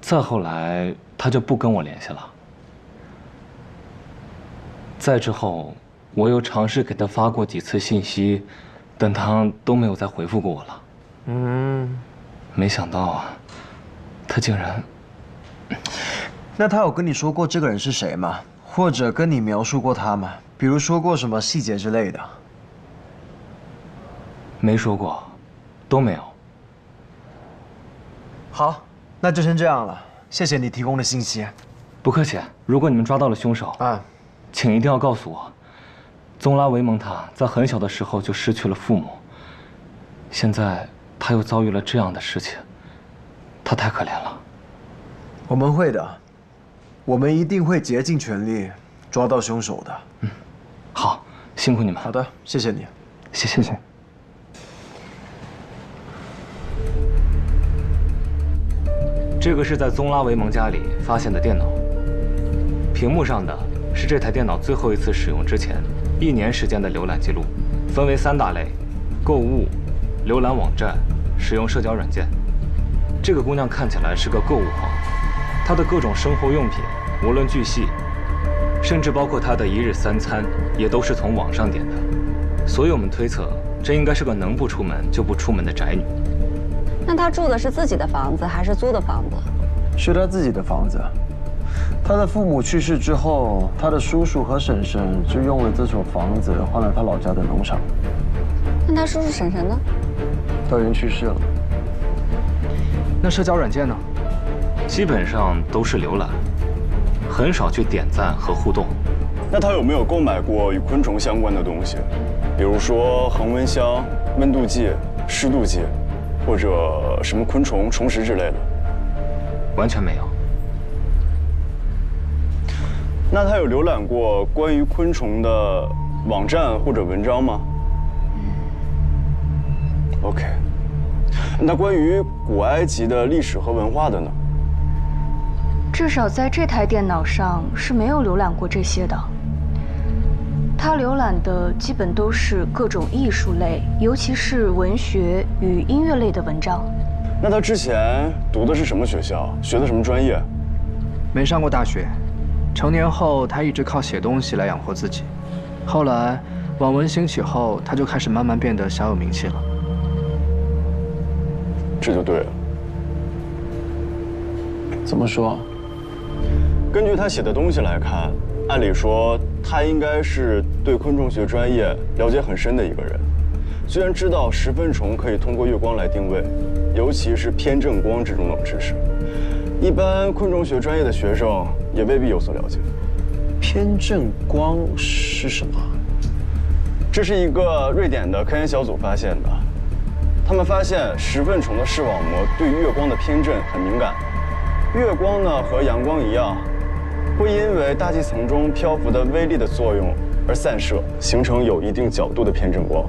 D: 再后来，她就不跟我联系了。再之后，我又尝试给她发过几次信息，但她都没有再回复过我了。没想到啊，她竟然……
G: 那他有跟你说过这个人是谁吗？或者跟你描述过他吗？比如说过什么细节之类的？
D: 没说过，都没有。
G: 好，那就先这样了。谢谢你提供的信息。
D: 不客气。如果你们抓到了凶手，请一定要告诉我。宗拉维蒙他在很小的时候就失去了父母，现在他又遭遇了这样的事情，他太可怜了。
G: 我们会的，我们一定会竭尽全力抓到凶手的。
D: 好，辛苦你们。
G: 好的，谢谢你。
D: 谢谢。这个是在宗拉维蒙家里发现的电脑，屏幕上的是这台电脑最后一次使用之前1年时间的浏览记录，分为3大类：购物、浏览网站、使用社交软件。这个姑娘看起来是个购物狂，她的各种生活用品，无论巨细，甚至包括她的1日3餐，也都是从网上点的。所以我们推测，这应该是个能不出门就不出门的宅女。
E: 那她住的是自己的房子还是租的房子？
G: 是她自己的房子。她的父母去世之后，她的叔叔和婶婶就用了这所房子换了她老家的农场。
E: 那她叔叔婶婶呢？
G: 都已经去世了。
K: 那社交软件呢？
D: 基本上都是浏览，很少去点赞和互动。
F: 那他有没有购买过与昆虫相关的东西，比如说恒温箱、温度计、湿度计，或者什么昆虫虫食之类的？
D: 完全没有。
F: 那他有浏览过关于昆虫的网站或者文章吗？OK。那关于古埃及的历史和文化的呢？
N: 至少在这台电脑上是没有浏览过这些的。他浏览的基本都是各种艺术类，尤其是文学与音乐类的文章。
F: 那他之前读的是什么学校？学的什么专业？
K: 没上过大学。成年后，他一直靠写东西来养活自己。后来，网文兴起后，他就开始慢慢变得小有名气了。
F: 这就对了。
G: 怎么说？
F: 根据他写的东西来看，按理说他应该是对昆虫学专业了解很深的一个人。虽然知道十分虫可以通过月光来定位，尤其是偏振光这种冷知识，一般昆虫学专业的学生也未必有所了解。
G: 偏振光是什么？
F: 这是一个瑞典的科研小组发现的。他们发现十分虫的视网膜对月光的偏振很敏感。月光呢和阳光一样，会因为大气层中漂浮的微粒的作用而散射，形成有一定角度的偏振光。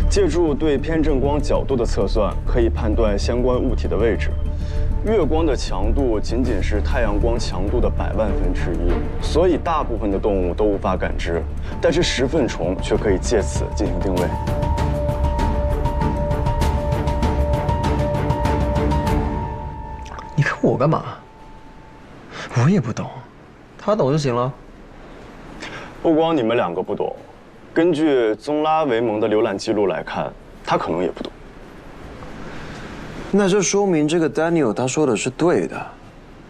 F: 借助对偏振光角度的测算，可以判断相关物体的位置。月光的强度仅仅是太阳光强度的100万分之一，所以大部分的动物都无法感知，但是十分虫却可以借此进行定位。
G: 你看我干嘛？我也不懂，他懂就行了。
F: 不光你们两个不懂，根据宗拉维蒙的浏览记录来看，他可能也不懂。
G: 那就说明这个 Daniel 他说的是对的，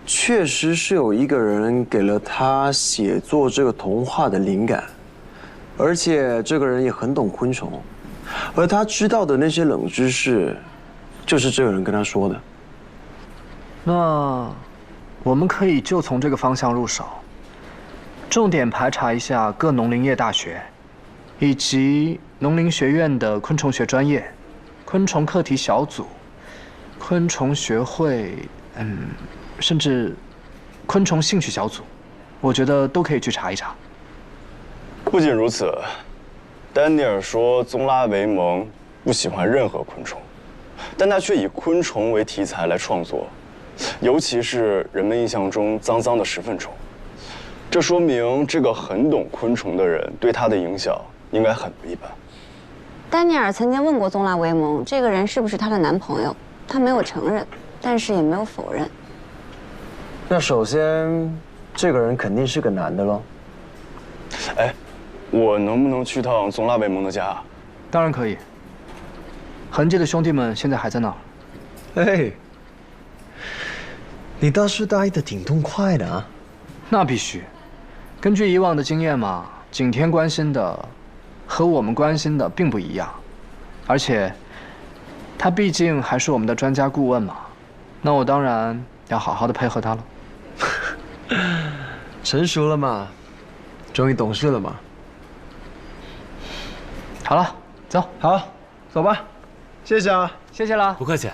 G: 确实是有一个人给了他写作这个童话的灵感，而且这个人也很懂昆虫，而他知道的那些冷知识，就是这个人跟他说的。
K: 那我们可以就从这个方向入手，重点排查一下各农林业大学，以及农林学院的昆虫学专业、昆虫课题小组、昆虫学会，甚至昆虫兴趣小组，我觉得都可以去查一查。
F: 不仅如此，丹尼尔说宗拉维蒙不喜欢任何昆虫，但他却以昆虫为题材来创作。尤其是人们印象中脏脏的十分虫，这说明这个很懂昆虫的人对他的影响应该很不一般。
E: 丹尼尔曾经问过宗拉维蒙，这个人是不是她的男朋友，他没有承认，但是也没有否认。
G: 那首先，这个人肯定是个男的喽。
F: 哎，我能不能去趟宗拉维蒙的家？
K: 当然可以。痕迹的兄弟们现在还在那儿。
G: 哎。你倒是答应的挺痛快的啊！
K: 那必须，根据以往的经验嘛，景天关心的和我们关心的并不一样，而且他毕竟还是我们的专家顾问嘛，那我当然要好好的配合他了。
G: 成熟了嘛，终于懂事了嘛。
K: 好了，走，
G: 好，走吧，谢谢啊，
K: 谢谢了，
D: 不客气。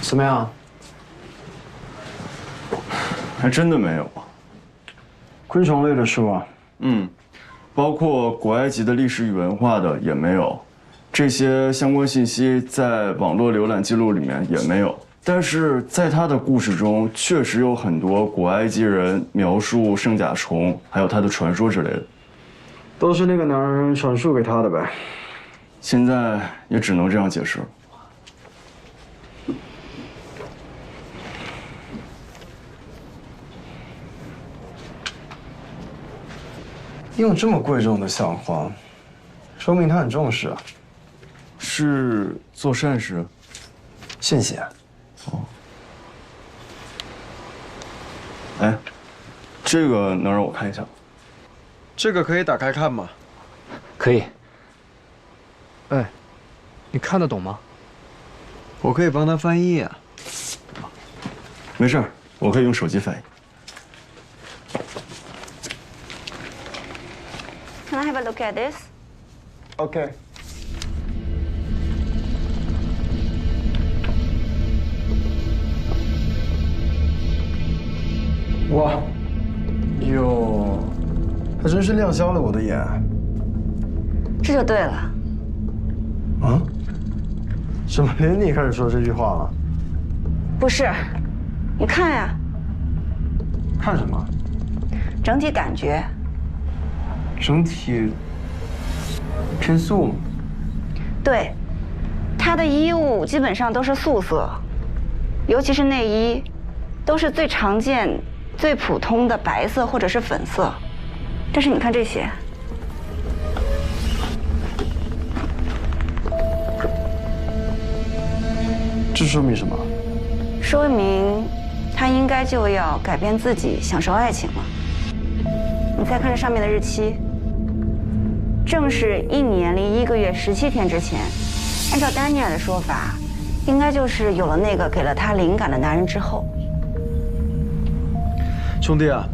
G: 怎么样？
F: 还真的没有。
G: 昆虫类的书啊？
F: 包括古埃及的历史与文化的也没有，这些相关信息在网络浏览记录里面也没有。但是在他的故事中，确实有很多古埃及人描述圣甲虫，还有他的传说之类的，
G: 都是那个男人传述给他的呗。
F: 现在也只能这样解释了。
G: 用这么贵重的相框，说明他很重视啊。
F: 是做善事，
G: 献血。
F: 哦。哎，这个能让我看一下吗？
G: 这个可以打开看吗？
D: 可以。
K: 哎，你看得懂吗？
G: 我可以帮他翻译啊。
F: 没事，我可以用手机翻译。
E: Can I have a look at this?
G: OK。哇，哟，还真是亮瞎了我的眼。
E: 这就对了。
G: 啊？怎么连你开始说这句话了？
E: 不是，你看呀。
G: 看什么？
E: 整体感觉。
G: 整体偏素吗？
E: 对，他的衣物基本上都是素色，尤其是内衣，都是最常见、最普通的白色或者是粉色。但是你看这些，
G: 这说明什么？
E: 说明他应该就要改变自己，享受爱情了。你再看这上面的日期。正是1年零1个月17天之前，按照丹尼尔的说法，应该就是有了那个给了他灵感的男人之后。
G: 兄弟啊，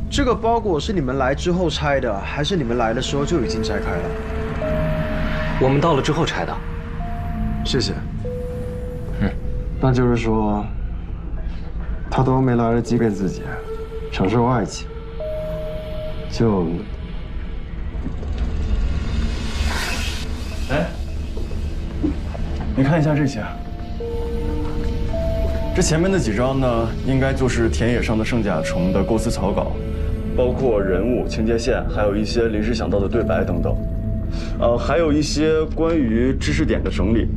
G: 这个包裹是你们来之后拆的，还是你们来的时候就已经拆开了？
D: 我们到了之后拆的。
G: 谢谢。那就是说，他都没来得及给自己享受爱情，就。
F: 哎，你看一下这些，这前面的几张呢，应该就是田野上的圣甲虫的构思草稿，包括人物、情节线，还有一些临时想到的对白等等。还有一些关于知识点的整理。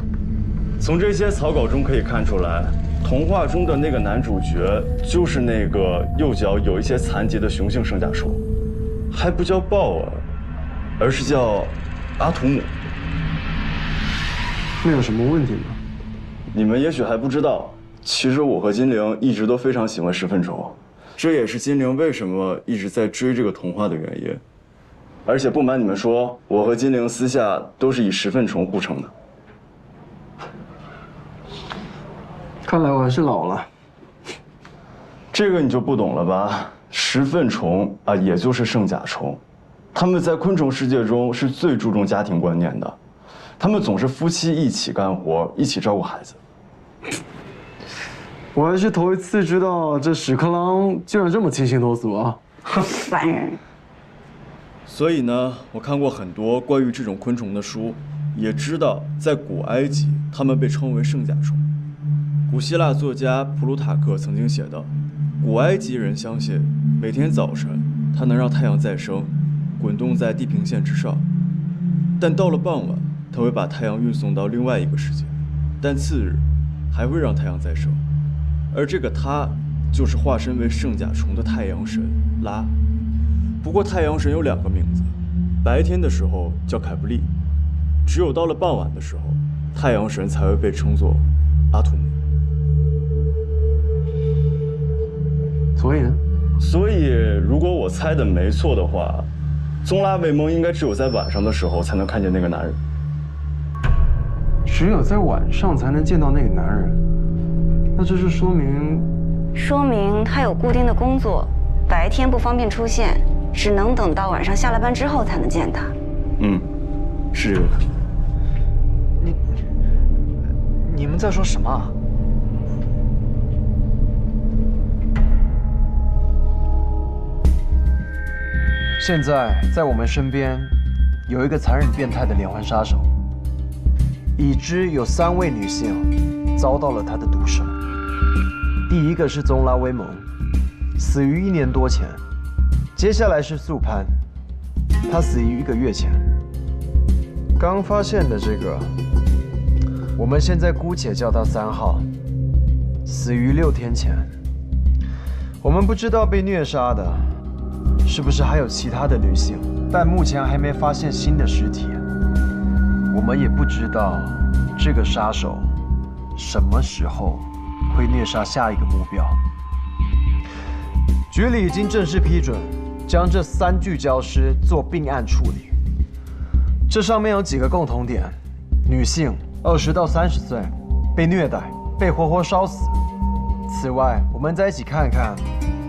F: 从这些草稿中可以看出来，童话中的那个男主角就是那个右脚有一些残疾的雄性圣甲虫，还不叫鲍尔，而是叫阿图姆。
G: 那有什么问题吗？
F: 你们也许还不知道，其实我和金陵一直都非常喜欢石粪虫，这也是金陵为什么一直在追这个童话的原因。而且不瞒你们说，我和金陵私下都是以石粪虫互称的。
G: 看来我还是老了。
F: 这个你就不懂了吧？石粪虫啊，也就是圣甲虫，它们在昆虫世界中是最注重家庭观念的。他们总是夫妻一起干活，一起照顾孩子。
G: 我还是头一次知道这屎壳郎竟然这么清新脱俗啊！
E: 烦人。
F: 所以呢，我看过很多关于这种昆虫的书，也知道在古埃及，它们被称为圣甲虫。古希腊作家普鲁塔克曾经写道，古埃及人相信，每天早晨它能让太阳再生，滚动在地平线之上，但到了傍晚，它会把太阳运送到另外一个世界，但次日还会让太阳再生，而这个它就是化身为圣甲虫的太阳神拉。不过太阳神有2个名字，白天的时候叫凯布利，只有到了傍晚的时候，太阳神才会被称作阿图姆。
G: 所以呢？
F: 所以如果我猜的没错的话，宗拉维蒙应该只有在晚上的时候才能看见那个男人。
G: 只有在晚上才能见到那个男人，那这是说明
E: 他有固定的工作，白天不方便出现，只能等到晚上下了班之后才能见他。
F: 是这个可能。
K: 你们在说什么啊？
G: 现在在我们身边有一个残忍变态的连环杀手，已知有3位女性遭到了他的毒手。第一个是宗拉威蒙，死于1年多前；接下来是素潘，他死于1个月前。刚发现的这个，我们现在姑且叫他3号，死于6天前。我们不知道被虐杀的是不是还有其他的女性，但目前还没发现新的尸体。我们也不知道这个杀手什么时候会虐杀下一个目标。局里已经正式批准将这3具焦尸做并案处理。这上面有几个共同点：女性20到30岁，被虐待，被活活烧死。此外，我们再一起看看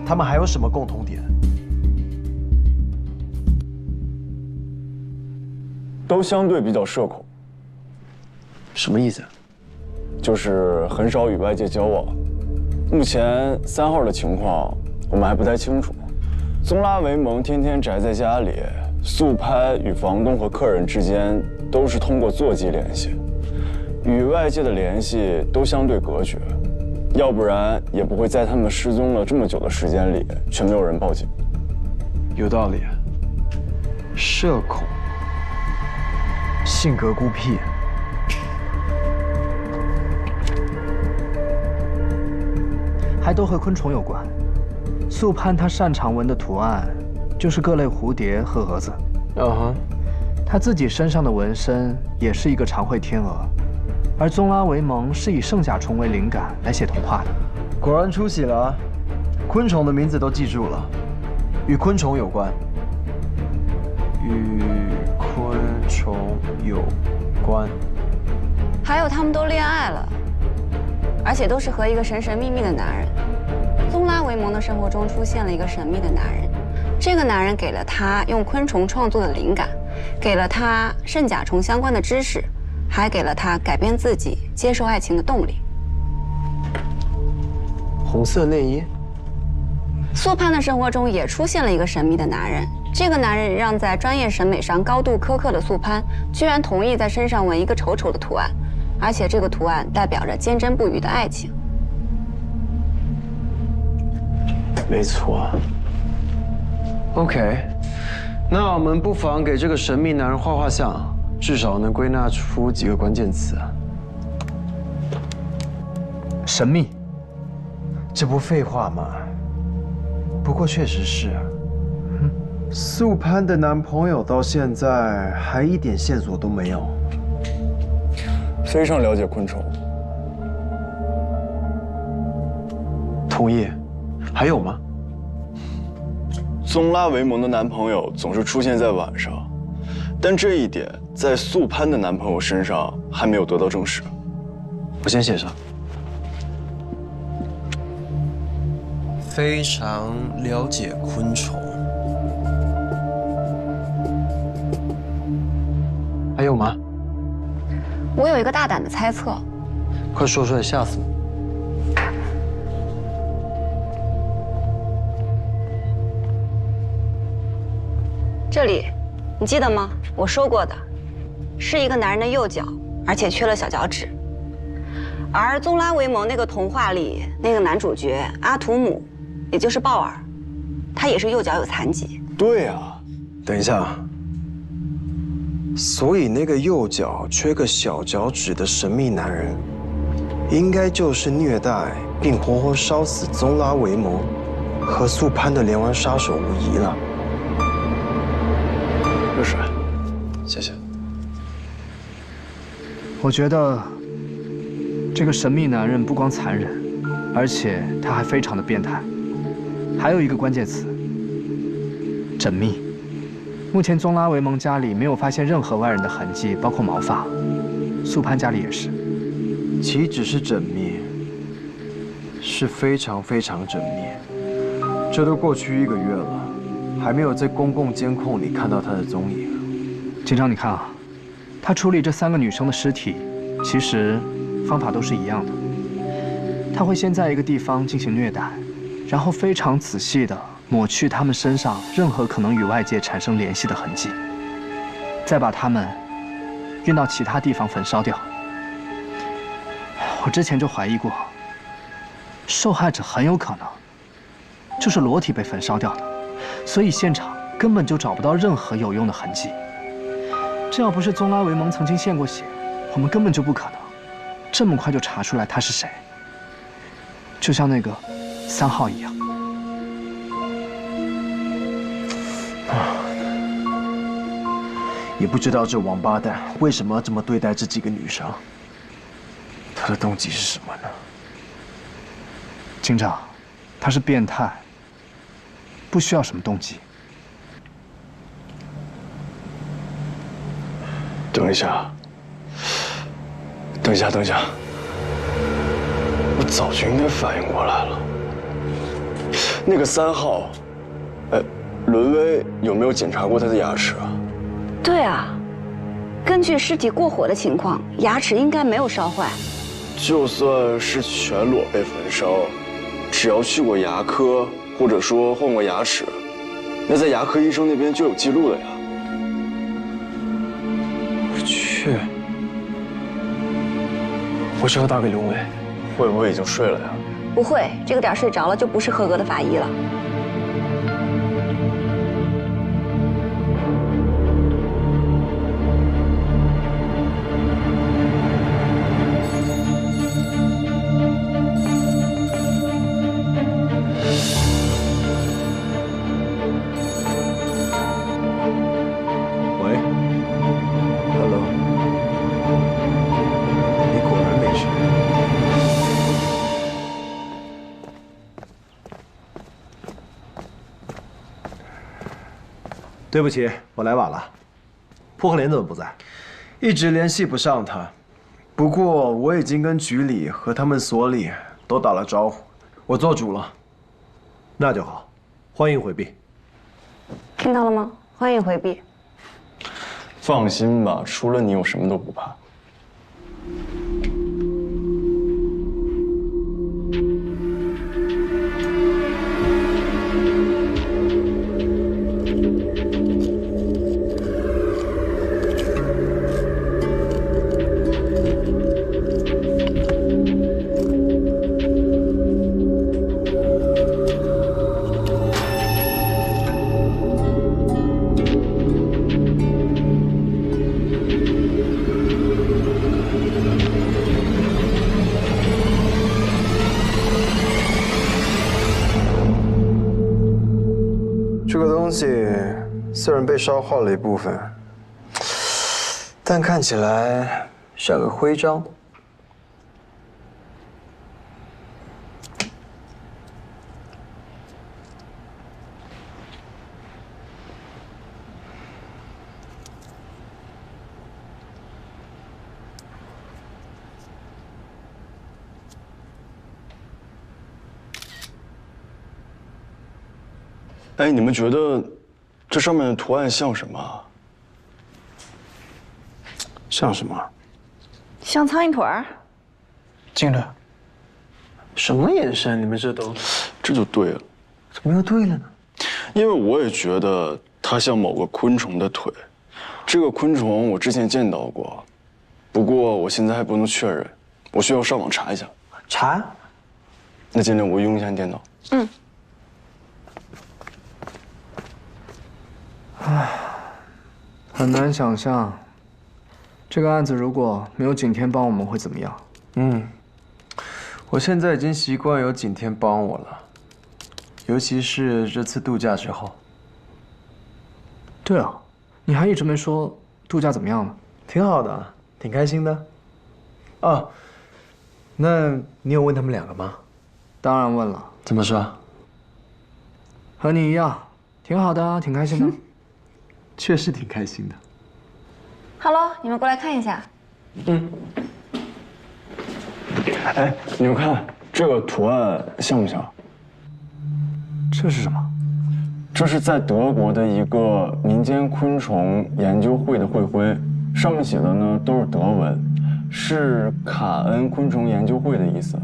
G: 他们还有什么共同点。
F: 都相对比较社恐。
G: 什么意思？
F: 就是很少与外界交往。目前3号的情况我们还不太清楚。宗拉维蒙天天宅在家里，素潘与房东和客人之间都是通过座机联系，与外界的联系都相对隔绝，要不然也不会在他们失踪了这么久的时间里却没有人报警。
G: 有道理。社恐，性格孤僻。
K: 还都和昆虫有关。素潘他擅长纹的图案就是各类蝴蝶和蛾子。他自己身上的纹身也是一个长喙天鹅，而宗拉维蒙是以圣甲虫为灵感来写童话的。
G: 果然出息了啊！昆虫的名字都记住了，与昆虫有关。与昆虫有关。
E: 还有他们都恋爱了，而且都是和一个神神秘秘的男人。宗拉维蒙的生活中出现了一个神秘的男人，这个男人给了他用昆虫创作的灵感，给了他圣甲虫相关的知识，还给了他改变自己、接受爱情的动力。
G: 红色内衣。
E: 素潘的生活中也出现了一个神秘的男人，这个男人让在专业审美上高度苛刻的素潘，居然同意在身上纹一个丑丑的图案，而且这个图案代表着坚贞不渝的爱情。
G: 没错。OK， 那我们不妨给这个神秘男人画画像，至少能归纳出几个关键词。
K: 神秘，
G: 这不废话吗？不过确实是，素潘的男朋友到现在还一点线索都没有。
F: 非常了解昆虫。
G: 同意。还有吗？
F: 宗拉维蒙的男朋友总是出现在晚上，但这一点在素潘的男朋友身上还没有得到证实。
G: 我先写上。
O: 非常了解昆虫。
G: 还有吗？
E: 我有一个大胆的猜测。
G: 快说出来，吓死我！
E: 这里，你记得吗？我说过的，是一个男人的右脚，而且缺了小脚趾。而宗拉维蒙那个童话里那个男主角阿图姆，也就是鲍尔，他也是右脚有残疾。
F: 对啊，
G: 等一下，所以那个右脚缺个小脚趾的神秘男人，应该就是虐待并活活烧死宗拉维蒙和素潘的连环杀手无疑了。热水，谢谢。
K: 我觉得这个神秘男人不光残忍，而且他还非常的变态。还有一个关键词：缜密。目前宗拉维蒙家里没有发现任何外人的痕迹，包括毛发。素潘家里也是。
G: 岂止是缜密，是非常非常缜密。这都过去1个月了。还没有在公共监控里看到他的踪影。
K: 警长，你看啊，他处理这3个女生的尸体，其实方法都是一样的。他会先在一个地方进行虐待，然后非常仔细地抹去她们身上任何可能与外界产生联系的痕迹，再把她们运到其他地方焚烧掉。我之前就怀疑过，受害者很有可能就是裸体被焚烧掉的，所以现场根本就找不到任何有用的痕迹。这要不是宗拉维蒙曾经献过血，我们根本就不可能这么快就查出来他是谁。就像那个3号一样。
G: 也不知道这王八蛋为什么要这么对待这几个女生，他的动机是什么呢？
K: 警长，他是变态，不需要什么动机。
F: 等一下，等一下，等一下，我早就应该反应过来了。那个3号，伦威有没有检查过他的牙齿啊？
E: 对啊，根据尸体过火的情况，牙齿应该没有烧坏。
F: 就算是全裸被焚烧，只要去过牙科，或者说换过牙齿，那在牙科医生那边就有记录了呀。我去，我只好打给刘伟，会不会已经睡了呀？
E: 不会，这个点睡着了就不是合格的法医了。
B: 对不起，我来晚了。扑克莲怎么不在？
G: 一直联系不上他。不过我已经跟局里和他们所里都打了招呼，我做主了。
B: 那就好，欢迎回避。
E: 听到了吗？欢迎回避。
F: 放心吧，除了你，我什么都不怕。
G: 这个东西虽然被烧化了一部分，但看起来像个徽章。
F: 哎，你们觉得这上面的图案像什么？
G: 像什么？
E: 像苍蝇腿儿。
G: 进来。什么眼神？你们这都……
F: 这就对了。
G: 怎么又对了呢？
F: 因为我也觉得它像某个昆虫的腿。这个昆虫我之前见到过，不过我现在还不能确认，我需要上网查一下。
G: 查？
F: 那今天我用一下你电脑。
E: 嗯。
K: 唉，很难想象，这个案子如果没有景天帮我们会怎么样。
G: 我现在已经习惯有景天帮我了，尤其是这次度假之后。
K: 对啊，你还一直没说度假怎么样呢？
G: 挺好的，挺开心的。啊，那你有问他们两个吗？
K: 当然问了。
G: 怎么说？
K: 和你一样，挺好的，挺开心的。
G: 确实挺开心的。
E: Hello， 你们过来看一下。
F: 哎，你们看这个图案像不像？
K: 这是什么？
F: 这是在德国的一个民间昆虫研究会的会徽，上面写的呢都是德文，是卡恩昆虫研究会的意思。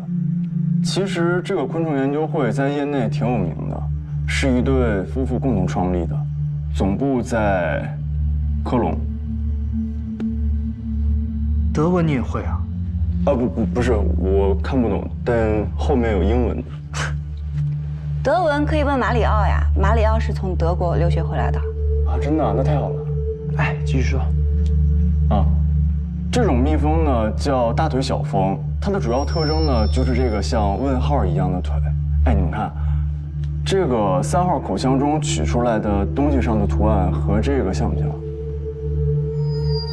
F: 其实这个昆虫研究会在业内挺有名的，是一对夫妇共同创立的。总部在科隆。
K: 德文你也会啊？
F: 啊不是，我看不懂，但后面有英文。
E: 德文可以问马里奥呀，马里奥是从德国留学回来的。
F: 啊，真的？那太好了。
G: 哎，继续说。
F: 啊，这种蜜蜂呢叫大腿小蜂，它的主要特征呢就是这个像问号一样的腿。哎，你们看，这个3号口腔中取出来的东西上的图案和这个像不像？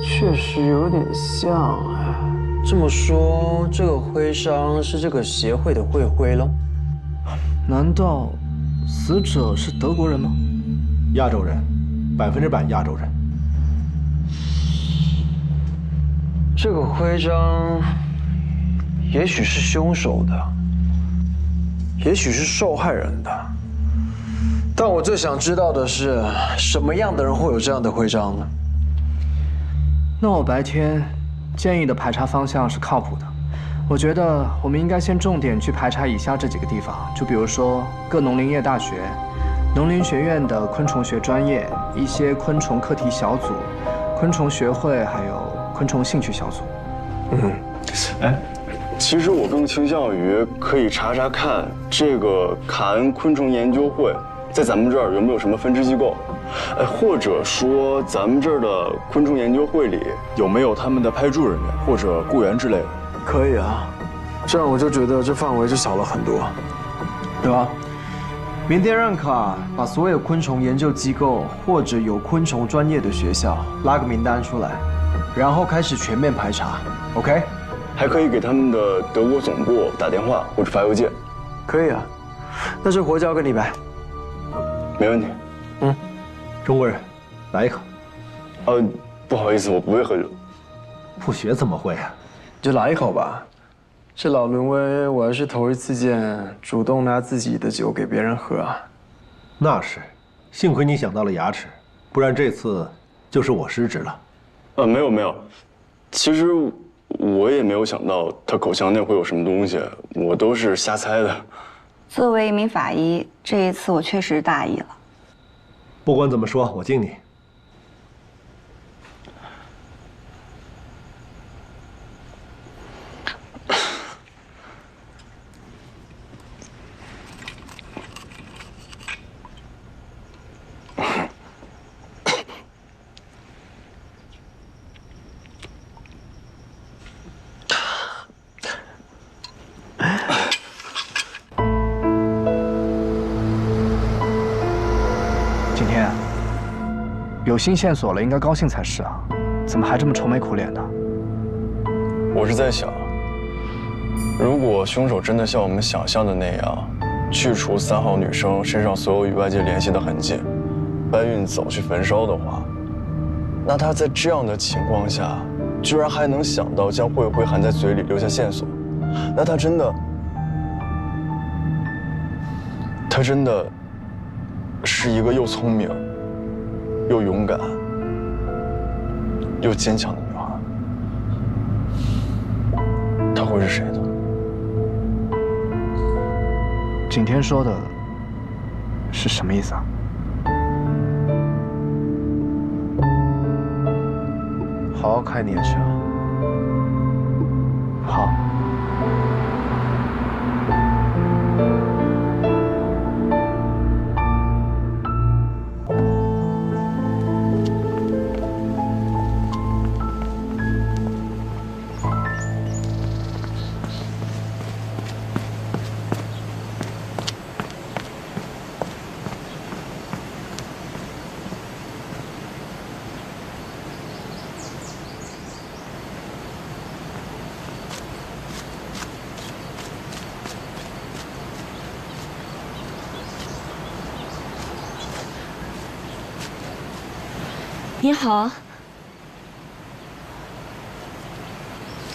G: 确实有点像哎。这么说，这个徽章是这个协会的会徽喽？
K: 难道死者是德国人吗？
B: 亚洲人，100%亚洲人。
G: 这个徽章，也许是凶手的，也许是受害人的。但我最想知道的是，什么样的人会有这样的徽章呢？
K: 那我白天建议的排查方向是靠谱的。我觉得我们应该先重点去排查以下这几个地方，就比如说各农林业大学、农林学院的昆虫学专业、一些昆虫课题小组、昆虫学会，还有昆虫兴趣小组。
F: 哎，其实我更倾向于可以查查看这个卡恩昆虫研究会在咱们这儿有没有什么分支机构，哎，或者说咱们这儿的昆虫研究会里有没有他们的派驻人员或者雇员之类的。
G: 可以啊，这样我就觉得这范围就小了很多，对吧？明天让卡把所有昆虫研究机构或者有昆虫专业的学校拉个名单出来，然后开始全面排查 ，OK？
F: 还可以给他们的德国总部打电话或者发邮件。
G: 可以啊，那这活交给你呗。
F: 没问题。
B: 中国人，来一口。
F: 不好意思，我不会喝酒。
B: 不学怎么会啊？
G: 就来一口吧。这老伦威，我还是头一次见主动拿自己的酒给别人喝啊。
B: 那是，幸亏你想到了牙齿，不然这次就是我失职了。
F: 没有，其实我也没有想到他口腔内会有什么东西，我都是瞎猜的。
E: 作为一名法医，这一次我确实大意了。
B: 不管怎么说，我敬你。
K: 有新线索了，应该高兴才是啊，怎么还这么愁眉苦脸的？
F: 我是在想，如果凶手真的像我们想象的那样，去除3号女生身上所有与外界联系的痕迹，搬运走去焚烧的话，那他在这样的情况下，居然还能想到将慧慧含在嘴里留下线索，那他真的是一个又聪明又勇敢又坚强的女孩。她会是谁呢？
K: 景天说的是什么意思啊？
G: 好好开你的车。
K: 好。
N: 你好，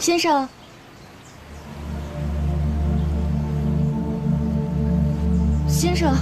N: 先生。先生。